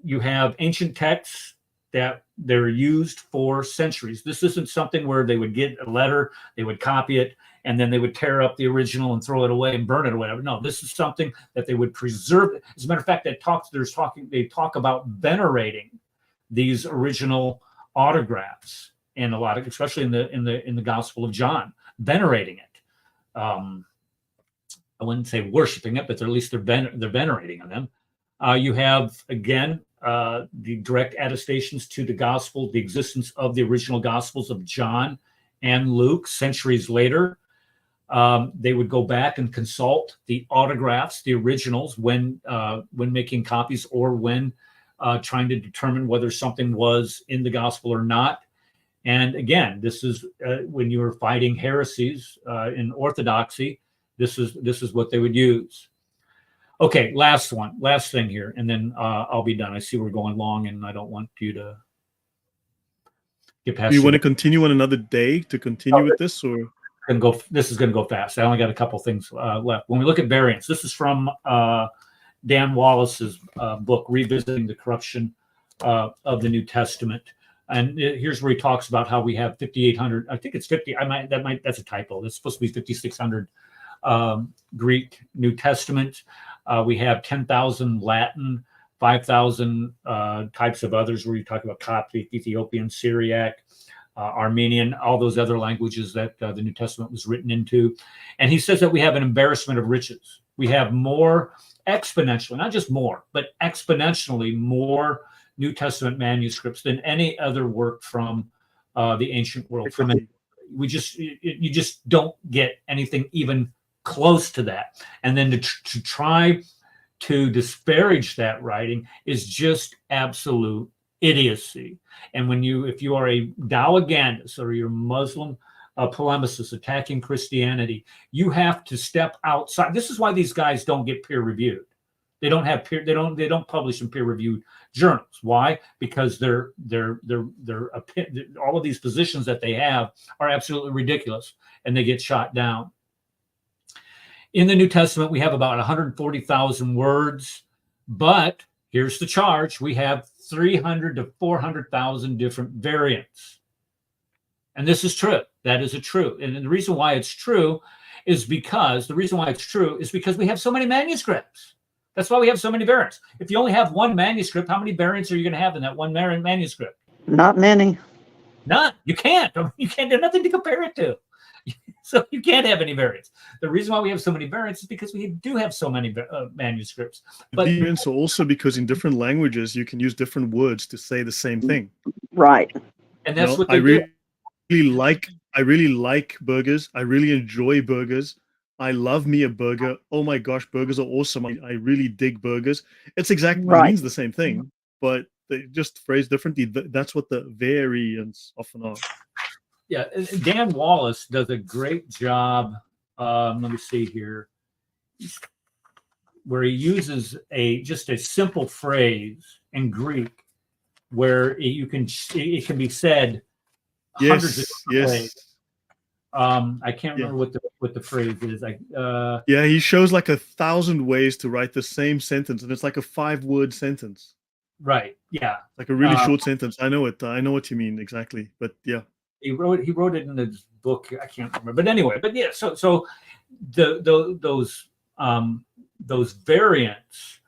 you have ancient texts that they're used for centuries. This isn't something where they would get a letter, they would copy it, and then they would tear up the original and throw it away and burn it or whatever. No, this is something that they would preserve. As a matter of fact, they talk about venerating these original autographs, and a lot of, especially in the Gospel of John, venerating it. I wouldn't say worshiping it, but at least they're venerating them. You have, again, the direct attestations to the gospel, the existence of the original gospels of John and Luke centuries later. They would go back and consult the autographs, the originals, when making copies or when trying to determine whether something was in the gospel or not. And again, this is when you were fighting heresies in orthodoxy. This is what they would use. Okay, last thing here, and then I'll be done. I see we're going long, and I don't want you to get past. Do you want to continue on another day to continue with this, or? This is going to go fast. I only got a couple things left. When we look at variants, this is from Dan Wallace's book, Revisiting the Corruption of the New Testament. And here's where he talks about how we have 5,800. I think it's 50. That's a typo. It's supposed to be 5,600 Greek New Testament. We have 10,000 Latin, 5,000 types of others where you talk about Coptic, Ethiopian, Syriac. Armenian, all those other languages that the New Testament was written into. And he says that we have an embarrassment of riches. We have more exponentially, not just more, but exponentially more New Testament manuscripts than any other work from the ancient world. You just don't get anything even close to that. And then to try to disparage that writing is just absolute idiocy. And if you are a Dawagandist or you're a Muslim polemicist attacking Christianity, you have to step outside. This is why these guys don't get peer reviewed. They don't have they don't publish in peer reviewed journals. Why? Because all of these positions that they have are absolutely ridiculous, and they get shot down. In the New Testament, we have about 140,000 words, but here's the charge: we have 300 to 400,000 different variants. And this is true. That is true. And the reason why it's true is because we have so many manuscripts. That's why we have so many variants. If you only have one manuscript, how many variants are you going to have in that one manuscript? Not many. None. You can't. There's nothing to compare it to. So you can't have any variants. The reason why we have so many variants is because we do have so many manuscripts. But variants are also because in different languages you can use different words to say the same thing. Right. And that's what they I really like burgers. I really enjoy burgers. I love me a burger. Oh my gosh, burgers are awesome. I really dig burgers. It's exactly it means the same thing, but they just phrase differently. That's what the variants often are. Yeah, Dan Wallace does a great job. Let me see here, where he uses just a simple phrase in Greek, where it can be said hundreds of different ways. I can't remember what the phrase is. He shows like 1,000 ways to write the same sentence, and it's like a 5-word sentence. Right. Yeah. Like a really short sentence. I know it. I know what you mean exactly. But yeah. He wrote it in his book. I can't remember. But anyway. But yeah. So those variants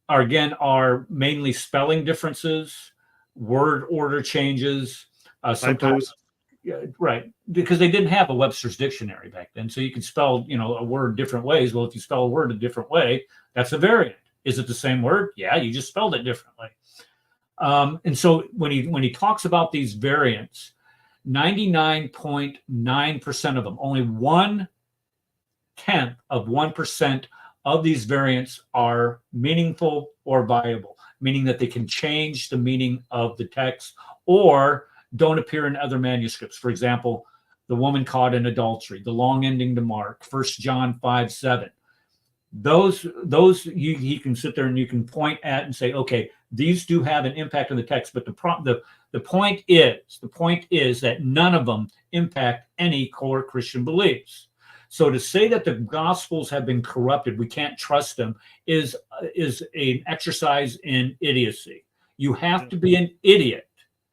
are mainly spelling differences, word order changes, sometimes. Yeah, right, because they didn't have a Webster's dictionary back then, so you could spell, a word different ways. Well, if you spell a word a different way, that's a variant. Is it the same word? Yeah, you just spelled it differently. And so when he talks about these variants, 99.9% of them, only 0.1% of these variants are meaningful or viable, meaning that they can change the meaning of the text or don't appear in other manuscripts. For example, the woman caught in adultery, the long ending to Mark, 1 John 5:7. Those you can sit there and you can point at and say, okay, these do have an impact on the text, but the point is that none of them impact any core Christian beliefs. So to say that the Gospels have been corrupted, we can't trust them, is an exercise in idiocy. You have to be an idiot.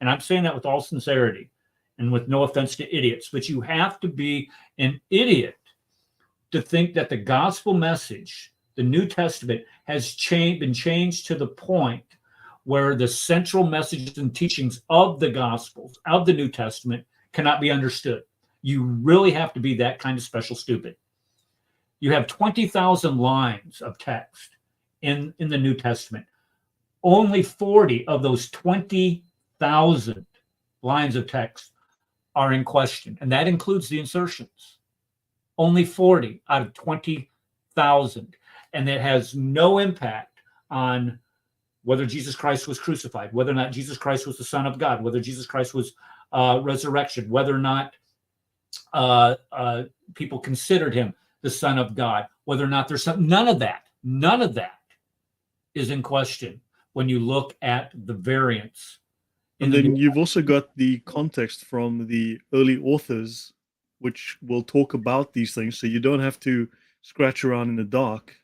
And I'm saying that with all sincerity and with no offense to idiots, but you have to be an idiot to think that the gospel message, the New Testament, has been changed to the point where the central messages and teachings of the Gospels, of the New Testament, cannot be understood. You really have to be that kind of special stupid. You have 20,000 lines of text in the New Testament. Only 40 of those 20,000 lines of text are in question, and that includes the insertions. Only 40 out of 20,000, and it has no impact on whether Jesus Christ was crucified, whether or not Jesus Christ was the Son of God, whether Jesus Christ was resurrected, whether or not people considered him the Son of God, whether or not there's none of that is in question when you look at the variants. And then you've also got the context from the early authors, which will talk about these things. So you don't have to scratch around in the dark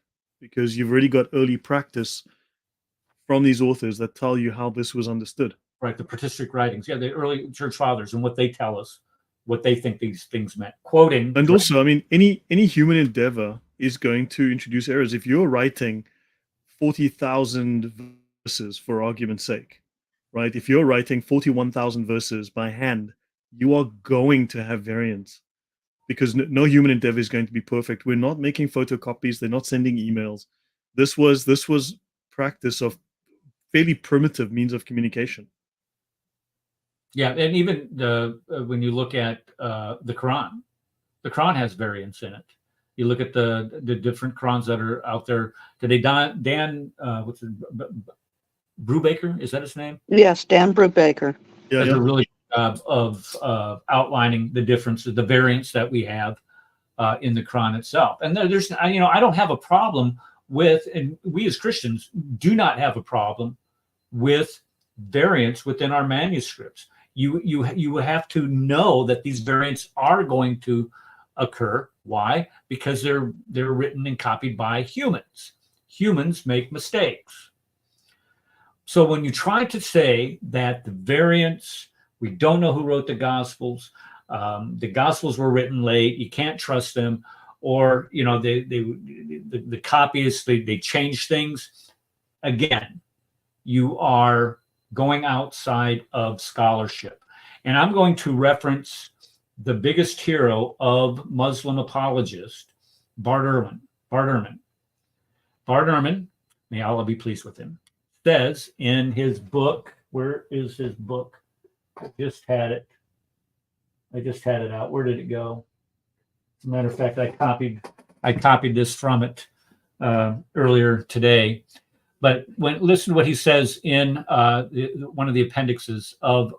because you've already got early practice from these authors that tell you how this was understood. Right, the patristic writings. Yeah, the early church fathers and what they tell us, what they think these things meant. Quoting. And also, I mean, any human endeavor is going to introduce errors. If you're writing 40,000 verses, for argument's sake, right? If you're writing 41,000 verses by hand, you are going to have variants, because no human endeavor is going to be perfect. We're not making photocopies. They're not sending emails. This was practice of fairly primitive means of communication. Yeah, and even when you look at the Quran has variants in it. You look at the different Qurans that are out there. Today, Dan what's it, Brubaker, is that his name? Yes, Dan Brubaker. Yeah, Does yeah. a really good job of outlining the differences, the variants that we have in the Quran itself. And there's, I don't have a problem with, and we as Christians do not have a problem with variants within our manuscripts. You have to know that these variants are going to occur. Why? Because they're written and copied by humans. Humans make mistakes. So when you try to say that the variants, we don't know who wrote the Gospels, the Gospels were written late, you can't trust them, or the copyists they change things. Again, you are going outside of scholarship. And I'm going to reference the biggest hero of Muslim apologists, Bart Ehrman. Bart Ehrman, may Allah be pleased with him, says in his book, where is his book? I just had it out. Where did it go? As a matter of fact, I copied this from it earlier today. But listen to what he says in one of the appendixes of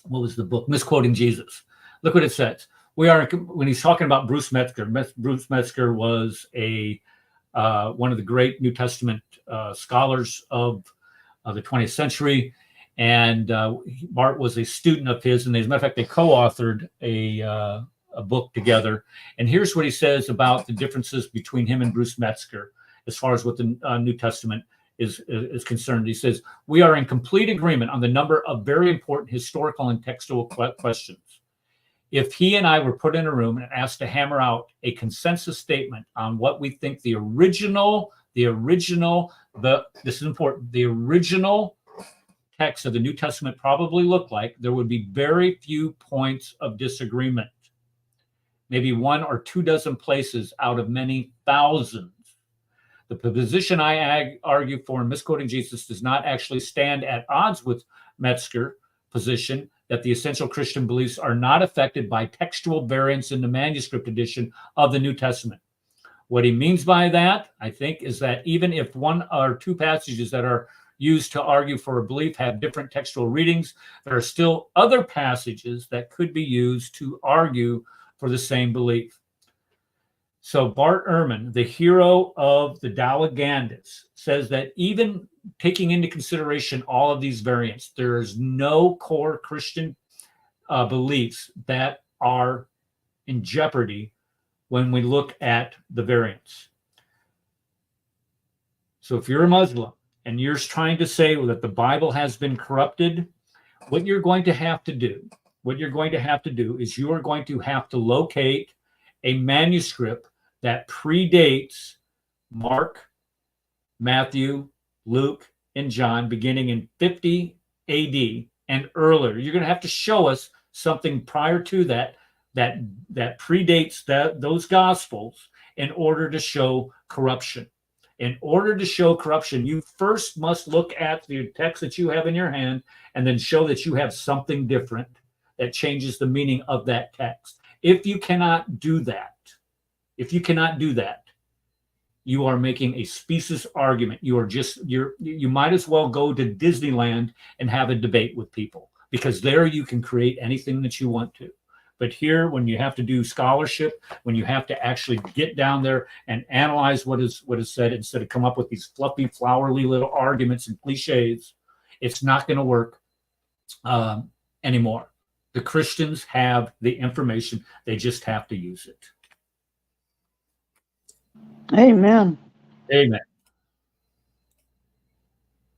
what was the book? Misquoting Jesus. Look what it says. When he's talking about Bruce Metzger. Bruce Metzger was one of the great New Testament scholars of the 20th century, and Bart was a student of his. And as a matter of fact, they co-authored a book together. And here's what he says about the differences between him and Bruce Metzger as far as what the New Testament is concerned. He says, "We are in complete agreement on the number of very important historical and textual questions. If he and I were put in a room and asked to hammer out a consensus statement on what we think the original, this is important, the original text of the New Testament probably looked like, there would be very few points of disagreement. Maybe 1 or 2 dozen places out of many thousands. The position I argue for in Misquoting Jesus does not actually stand at odds with Metzger's position that the essential Christian beliefs are not affected by textual variants in the manuscript edition of the New Testament. What he means by that, I think, is that even if 1 or 2 passages that are used to argue for a belief have different textual readings, there are still other passages that could be used to argue for the same belief." So Bart Ehrman, the hero of the Dawah says that even taking into consideration all of these variants, there is no core Christian beliefs that are in jeopardy when we look at the variants. So if you're a Muslim and you're trying to say that the Bible has been corrupted, what you're going to have to do is you are going to have to locate a manuscript that predates Mark, Matthew, Luke, and John, beginning in 50 AD and earlier. You're going to have to show us something prior to that predates those Gospels in order to show corruption. In order to show corruption, you first must look at the text that you have in your hand and then show that you have something different that changes the meaning of that text. If you cannot do that, you are making a specious argument. You might as well go to Disneyland and have a debate with people, because there you can create anything that you want to. But here, when you have to do scholarship, when you have to actually get down there and analyze what is said, instead of come up with these fluffy, flowery little arguments and cliches, it's not going to work anymore. The Christians have the information. They just have to use it. Amen. Amen.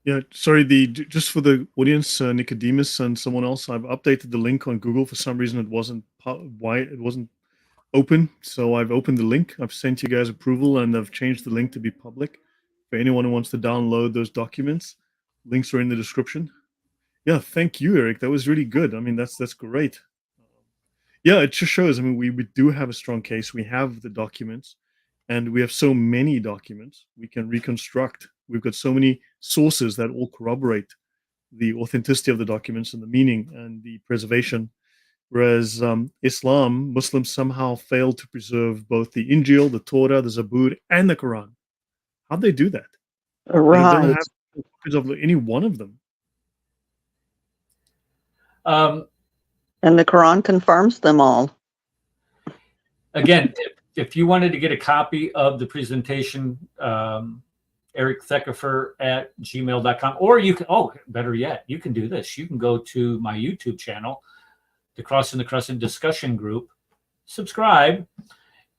Yeah, sorry, just for the audience, Nicodemus and someone else, I've updated the link on Google. For some reason, it wasn't open, so I've opened the link. I've sent you guys approval, and I've changed the link to be public for anyone who wants to download those documents. Links are in the description. Yeah, thank you, Eric. That was really good. I mean, that's great. Yeah, it just shows. I mean, we do have a strong case. We have the documents, and we have so many documents we can reconstruct. We've got so many sources that all corroborate the authenticity of the documents and the meaning and the preservation. Whereas Muslims somehow failed to preserve both the Injil, the Torah, the Zabur, and the Quran. How'd they do that? They don't Right. have copies of any one of them. And the Quran confirms them all. Again, if you wanted to get a copy of the presentation, Eric Theckefer at gmail.com, or you can, better yet, you can do this. You can go to my YouTube channel, the Crossing the Crescent discussion group, subscribe,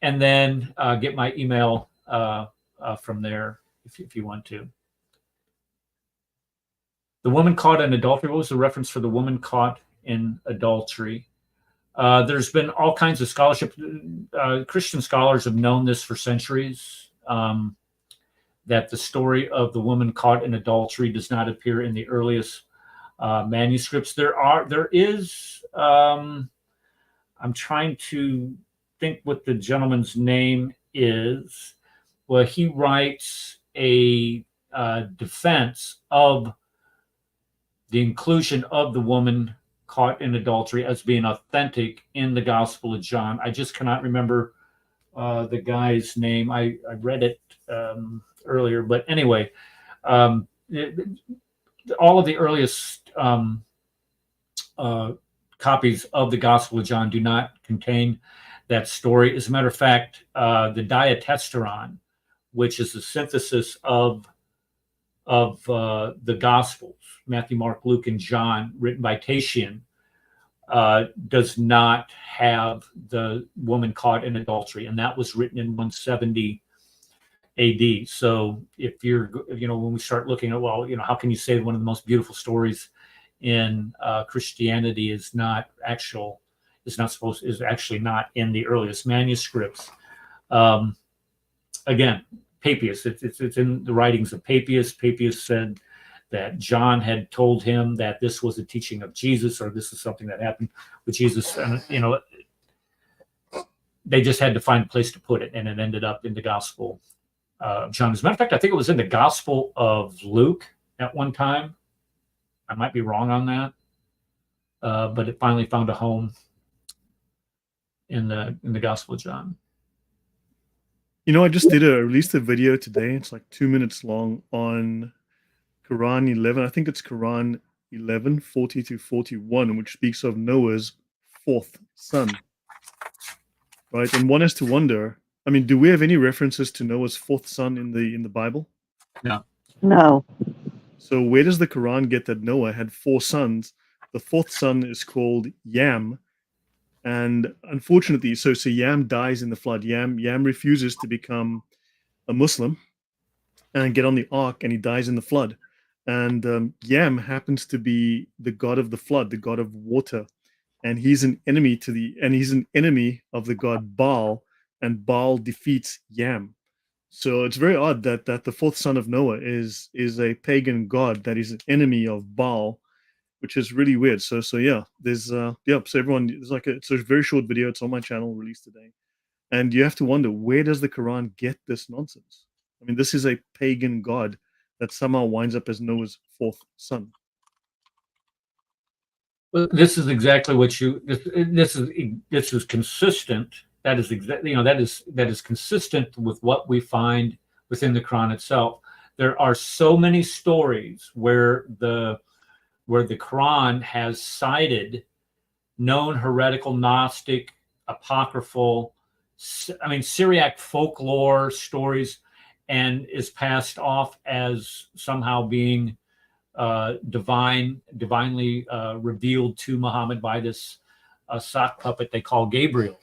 and then get my email from there if you want to. The woman caught in adultery. What was the reference for the woman caught in adultery? There's been all kinds of scholarship. Christian scholars have known this for centuries, that the story of the woman caught in adultery does not appear in the earliest manuscripts. There is, I'm trying to think what the gentleman's name is. Well, he writes a defense of the inclusion of the woman caught in adultery as being authentic in the Gospel of John. I just cannot remember the guy's name. I read it earlier, but anyway, all of the earliest copies of the Gospel of John do not contain that story. As a matter of fact, the Diatessaron, which is the synthesis of the Gospels, Matthew, Mark, Luke, and John, written by Tatian, does not have the woman caught in adultery, and that was written in 170 AD. So if you're, when we start looking at, how can you say one of the most beautiful stories in Christianity is actually not in the earliest manuscripts? Again, Papias, it's in the writings of Papias. Papias said that John had told him that this was a teaching of Jesus, or this is something that happened with Jesus. And, they just had to find a place to put it, and it ended up in the Gospel of John. As a matter of fact, I think it was in the Gospel of Luke at one time. I might be wrong on that, but it finally found a home in the Gospel of John. I just released a video today. It's like 2 minutes long on Quran 11. I think it's Quran 11, 40 to 41, which speaks of Noah's fourth son. Right? And one has to wonder, I mean, do we have any references to Noah's fourth son in the Bible? No. So where does the Quran get that Noah had 4 sons? The fourth son is called Yam. And unfortunately, so Yam dies in the flood. Yam refuses to become a Muslim and get on the ark, and he dies in the flood. And Yam happens to be the god of the flood, the god of water, and he's an enemy of the god Baal, and Baal defeats Yam. So it's very odd that the fourth son of Noah is a pagan god that is an enemy of Baal, which is really weird. So yeah, there's so everyone, it's a very short video. It's on my channel, released today, and you have to wonder, where does the Quran get this nonsense? I mean, this is a pagan god that somehow winds up as Noah's fourth son. Well, this is exactly what this is consistent. That is exactly, that is consistent with what we find within the Quran itself. There are so many stories where the Quran has cited known heretical, Gnostic, apocryphal, Syriac folklore stories, and is passed off as somehow being divinely revealed to Muhammad by this sock puppet they call Gabriel.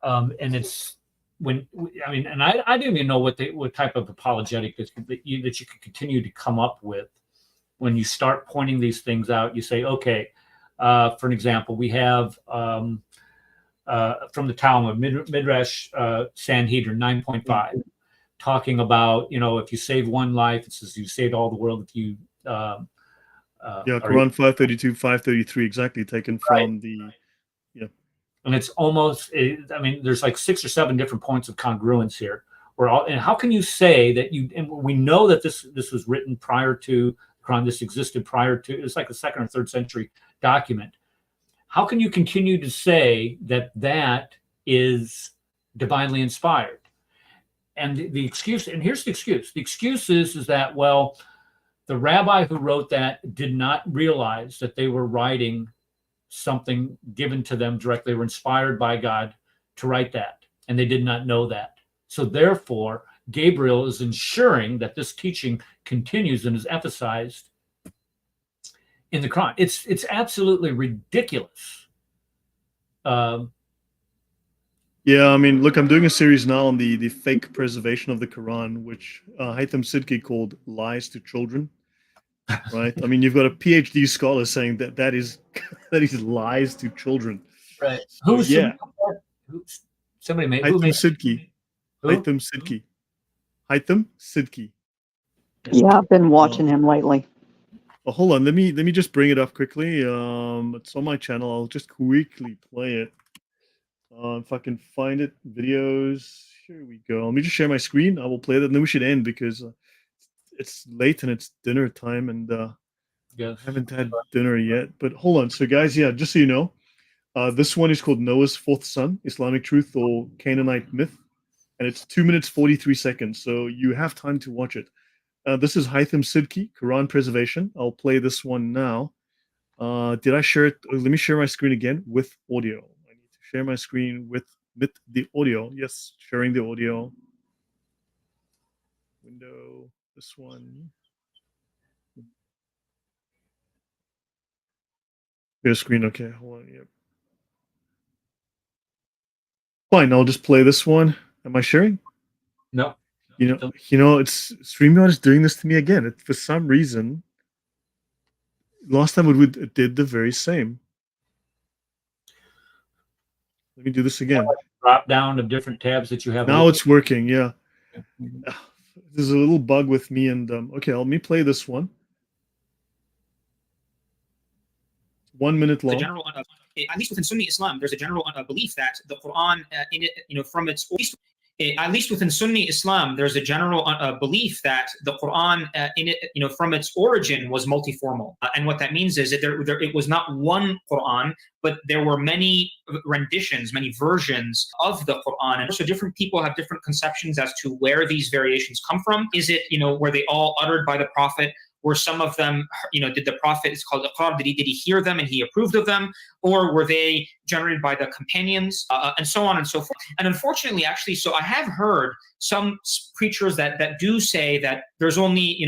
And it's and I don't even know what type of apologetic that you could continue to come up with. When you start pointing these things out, you say, okay, for an example, we have from the Talmud, Midrash Sanhedrin 9.5, talking about, if you save one life, it says you saved all the world. If you Yeah, Quran 532, 533, exactly, taken from the, yeah. And it's almost, I mean, there's like 6 or 7 different points of congruence here. And how can you say that and we know that this was written prior to Quran, this existed prior to, it's like a 2nd or 3rd century document. How can you continue to say that that is divinely inspired? And the excuse, and here's the excuse is that, well, the rabbi who wrote that did not realize that they were writing something given to them directly, were inspired by God to write that, and they did not know that. So therefore, Gabriel is ensuring that this teaching continues and is emphasized in the Quran. It's absolutely ridiculous. Yeah, I mean, look, I'm doing a series now on the fake preservation of the Quran, which Haytham Sidki called "Lies to Children." Right? I mean, you've got a PhD scholar saying that that is lies to children. Right. So, Who's yeah, somebody made Haytham Sidki. Who? Haytham Sidki. Haytham Sidki. Yeah, I've been watching him lately. Well, hold on. Let me just bring it up quickly. It's on my channel. I'll just quickly play it. If I can find it, videos. Here we go. Let me just share my screen. I will play that, and then we should end because it's late and it's dinner time, and Yes. I haven't had dinner yet. But hold on. So, guys, yeah, just so you know, this one is called Noah's Fourth Son: Islamic Truth or Canaanite Myth, and it's 2 minutes 43 seconds. So you have time to watch it. This is Haytham Sidki, Quran Preservation. I'll play this one now. Did I share it? Let me share my screen again with audio. I need to share my screen with the audio. Yes, sharing the audio. Window, this one. Your screen, okay, hold on, yep. Fine, I'll just play this one. Am I sharing? No. You know, it's StreamYard is doing this to me again. For some reason, last time it did the very same. Let me do this again. Drop down of different tabs that you have. Now it's working, yeah. There's a little bug with me, and okay, let me play this one. 1 minute long. At least within Sunni Islam, there's a general belief that the Quran, in it, from its at least within Sunni Islam, there's a general belief that the Quran, in it, from its origin, was multiformal, and what that means is that it was not one Quran, but there were many renditions, many versions of the Quran, and so different people have different conceptions as to where these variations come from. Is it, were they all uttered by the Prophet? Were some of them, did the Prophet, it's called Iqrar, did he hear them and he approved of them? Or were they generated by the companions, and so on and so forth? And unfortunately, actually, so I have heard some preachers that do say that there's only,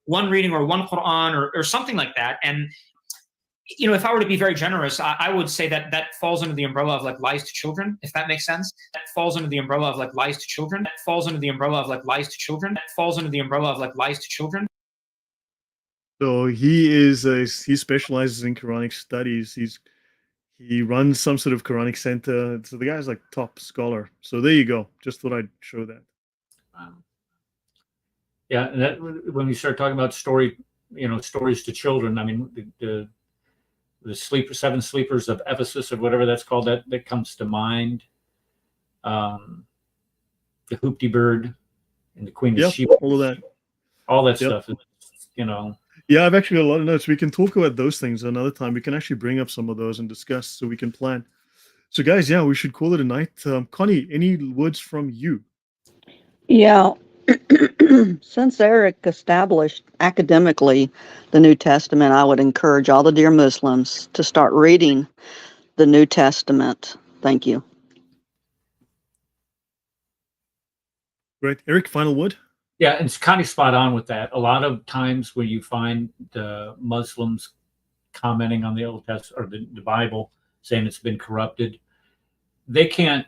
one reading or one Quran or something like that. And, if I were to be very generous, I would say that falls under the umbrella of like lies to children, if that makes sense. That falls under the umbrella of like lies to children. That falls under the umbrella of like lies to children. That falls under the umbrella of like lies to children. So he specializes in Quranic studies. He runs some sort of Quranic center. So the guy's like top scholar. So there you go. Just thought I'd show that. Yeah, and that when we start talking about stories to children, I mean the seven sleepers of Ephesus or whatever that's called, that comes to mind. The Hoopty Bird and the Queen of Sheba. All that stuff. Yeah, I've actually got a lot of notes. We can talk about those things another time. We can actually bring up some of those and discuss so we can plan. So, guys, yeah, we should call it a night. Connie, any words from you? Yeah. Since Eric established academically the New Testament, I would encourage all the dear Muslims to start reading the New Testament. Thank you. Great. Eric, final word? Yeah, and it's kind of spot on with that. A lot of times when you find the Muslims commenting on the Old Testament or the Bible, saying it's been corrupted, they can't,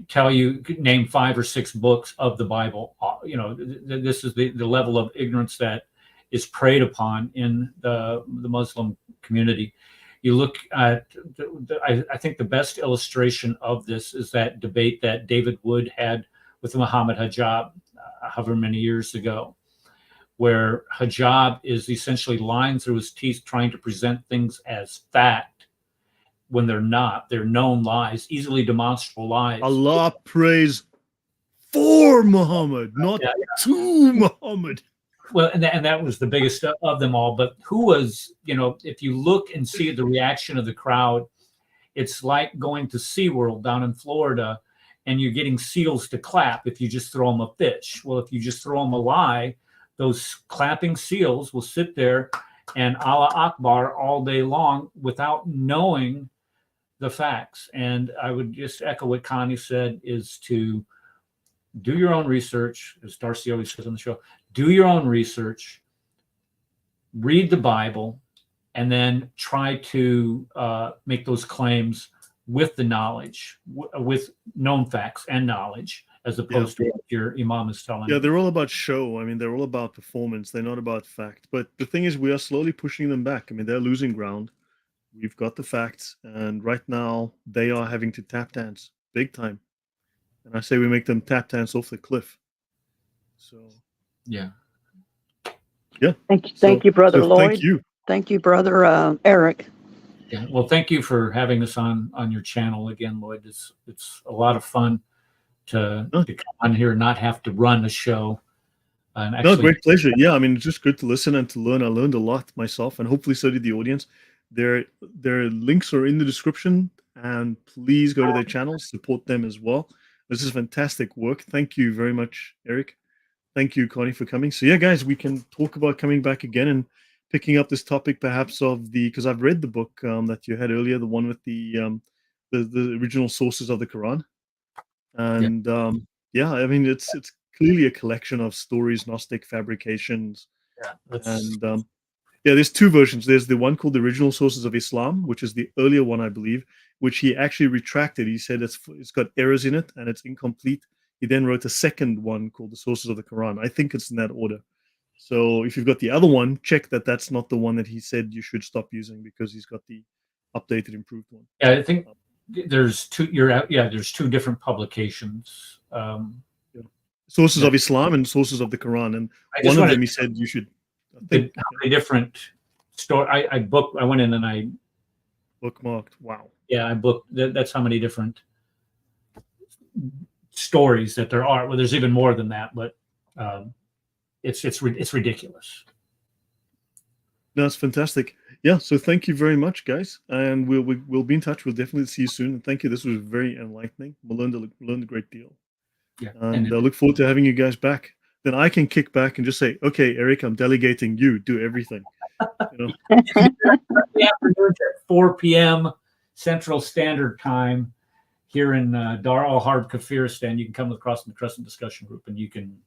tell you, name 5 or 6 books of the Bible. This is the level of ignorance that is preyed upon in the Muslim community. You look at, I think the best illustration of this is that debate that David Wood had with Muhammad Hijab, however many years ago, where hijab is essentially lying through his teeth, trying to present things as fact when they're not. They're known lies, easily demonstrable lies. Allah praise for Muhammad, not to Muhammad. Well, and that was the biggest of them all. But who was, if you look and see the reaction of the crowd, it's like going to SeaWorld down in Florida and you're getting seals to clap if you just throw them a fish. Well, if you just throw them a lie, those clapping seals will sit there and Allah Akbar all day long without knowing the facts. And I would just echo what Connie said, is to do your own research, as Darcy always says on the show. Do your own research, read the Bible, and then try to make those claims with the knowledge, with known facts and knowledge, as opposed to what your imam is telling you. Yeah, they're all about show. I mean, they're all about performance. They're not about fact. But the thing is, we are slowly pushing them back. I mean, they're losing ground. We've got the facts. And right now, they are having to tap dance big time. And I say we make them tap dance off the cliff. So, yeah. Thank you, Brother Lloyd. Thank you. Thank you, Brother Eric. Yeah. Well, thank you for having us on your channel again, Lloyd. It's a lot of fun to come on here and not have to run a show. And actually, no, great pleasure. Yeah, I mean, it's just good to listen and to learn. I learned a lot myself, and hopefully so did the audience. Their links are in the description, and please go to their channels, support them as well. This is fantastic work. Thank you very much, Eric. Thank you, Connie, for coming. So yeah, guys, we can talk about coming back again and picking up this topic, perhaps because I've read the book that you had earlier, the one with the original sources of the Quran, and I mean, it's clearly a collection of stories, Gnostic fabrications, and there's two versions. There's the one called the Original Sources of Islam, which is the earlier one, I believe, which he actually retracted. He said it's got errors in it and it's incomplete. He then wrote a second one called the Sources of the Quran. I think it's in that order. So if you've got the other one, check that that's not the one that he said you should stop using, because he's got the updated, improved one. Yeah, I think there's two. There's two different publications. Sources of Islam and Sources of the Quran, and one of them he said you should. How many different story? I went in and I bookmarked. Wow. Yeah, I booked. That's how many different stories that there are. Well, there's even more than that, but it's ridiculous. No, it's fantastic. Yeah, so thank you very much, guys, and we'll be in touch. We'll definitely see you soon. And thank you. This was very enlightening. We learned a great deal. Yeah, and I look forward to having you guys back. Then I can kick back and just say, "Okay, Eric, I'm delegating you. Do everything." The afternoons at 4 p.m. Central Standard Time here in Dar al Harb, Kafiristan. You can come across in the Crescent discussion group, and you can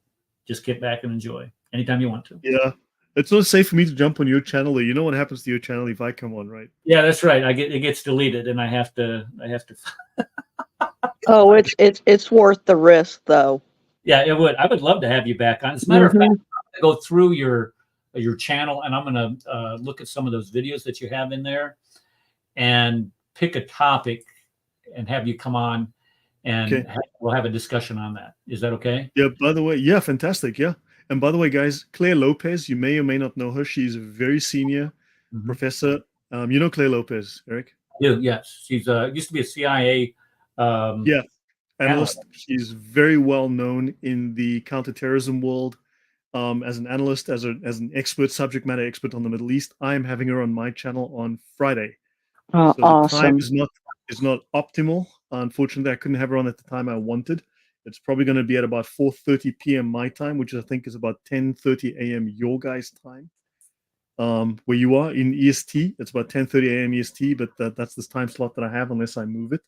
just get back and enjoy anytime you want to. Yeah, it's not safe for me to jump on your channel. You know what happens to your channel if I come on, right? Yeah, that's right. It gets deleted, and I have to. Oh, it's worth the risk, though. Yeah, it would. I would love to have you back on. As a matter of fact, I'm going to go through your channel, and I'm going to look at some of those videos that you have in there, and pick a topic, and have you come on, and we'll have a discussion on that. Is that okay? Yeah. By the way, yeah, fantastic. Yeah. And by the way, guys, Claire Lopez, you may or may not know her. She's a very senior professor. You know Claire Lopez, Eric? Yeah. Yes. She's used to be a CIA. Analyst. She's very well known in the counterterrorism world as an analyst, as an expert, subject matter expert on the Middle East. I am having her on my channel on Friday. So awesome. The time is not optimal. Unfortunately, I couldn't have her on at the time I wanted. It's probably going to be at about 4:30 p.m. my time, which I think is about 10:30 a.m. your guys' time. Where you are in EST, it's about 10:30 a.m. EST, but that's the time slot that I have unless I move it.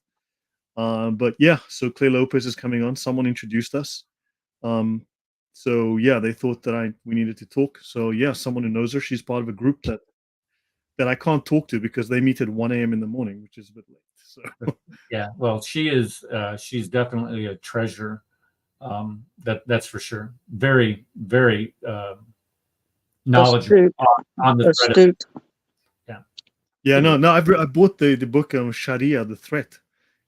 But yeah, so Claire Lopez is coming on. Someone introduced us. So yeah, they thought that we needed to talk. So yeah, someone who knows her. She's part of a group that I can't talk to because they meet at 1 a.m. in the morning, which is a bit late. So yeah, well, she's definitely a treasure. That's for sure. Very, very knowledgeable on the threat. Yeah. No. I bought the book Sharia, The Threat.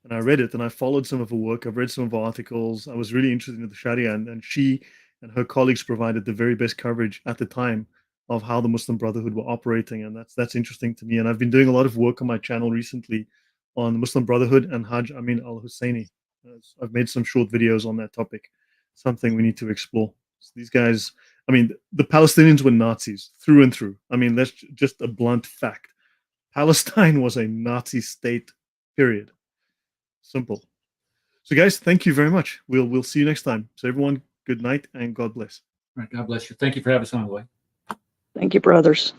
And I read it and I followed some of her work. I've read some of her articles. I was really interested in the Sharia, and she and her colleagues provided the very best coverage at the time of how the Muslim Brotherhood were operating, and that's interesting to me. And I've been doing a lot of work on my channel recently on the Muslim Brotherhood and Hajj Amin al-Husseini. I've made some short videos on that topic, something we need to explore. So these guys, I mean, the Palestinians were Nazis through and through. I mean, that's just a blunt fact. Palestine was a Nazi state, period. Simple. So guys, thank you very much. We'll see you next time. So everyone, good night and God bless. All right, God bless you. Thank you for having us on, Roy. Thank you, brothers.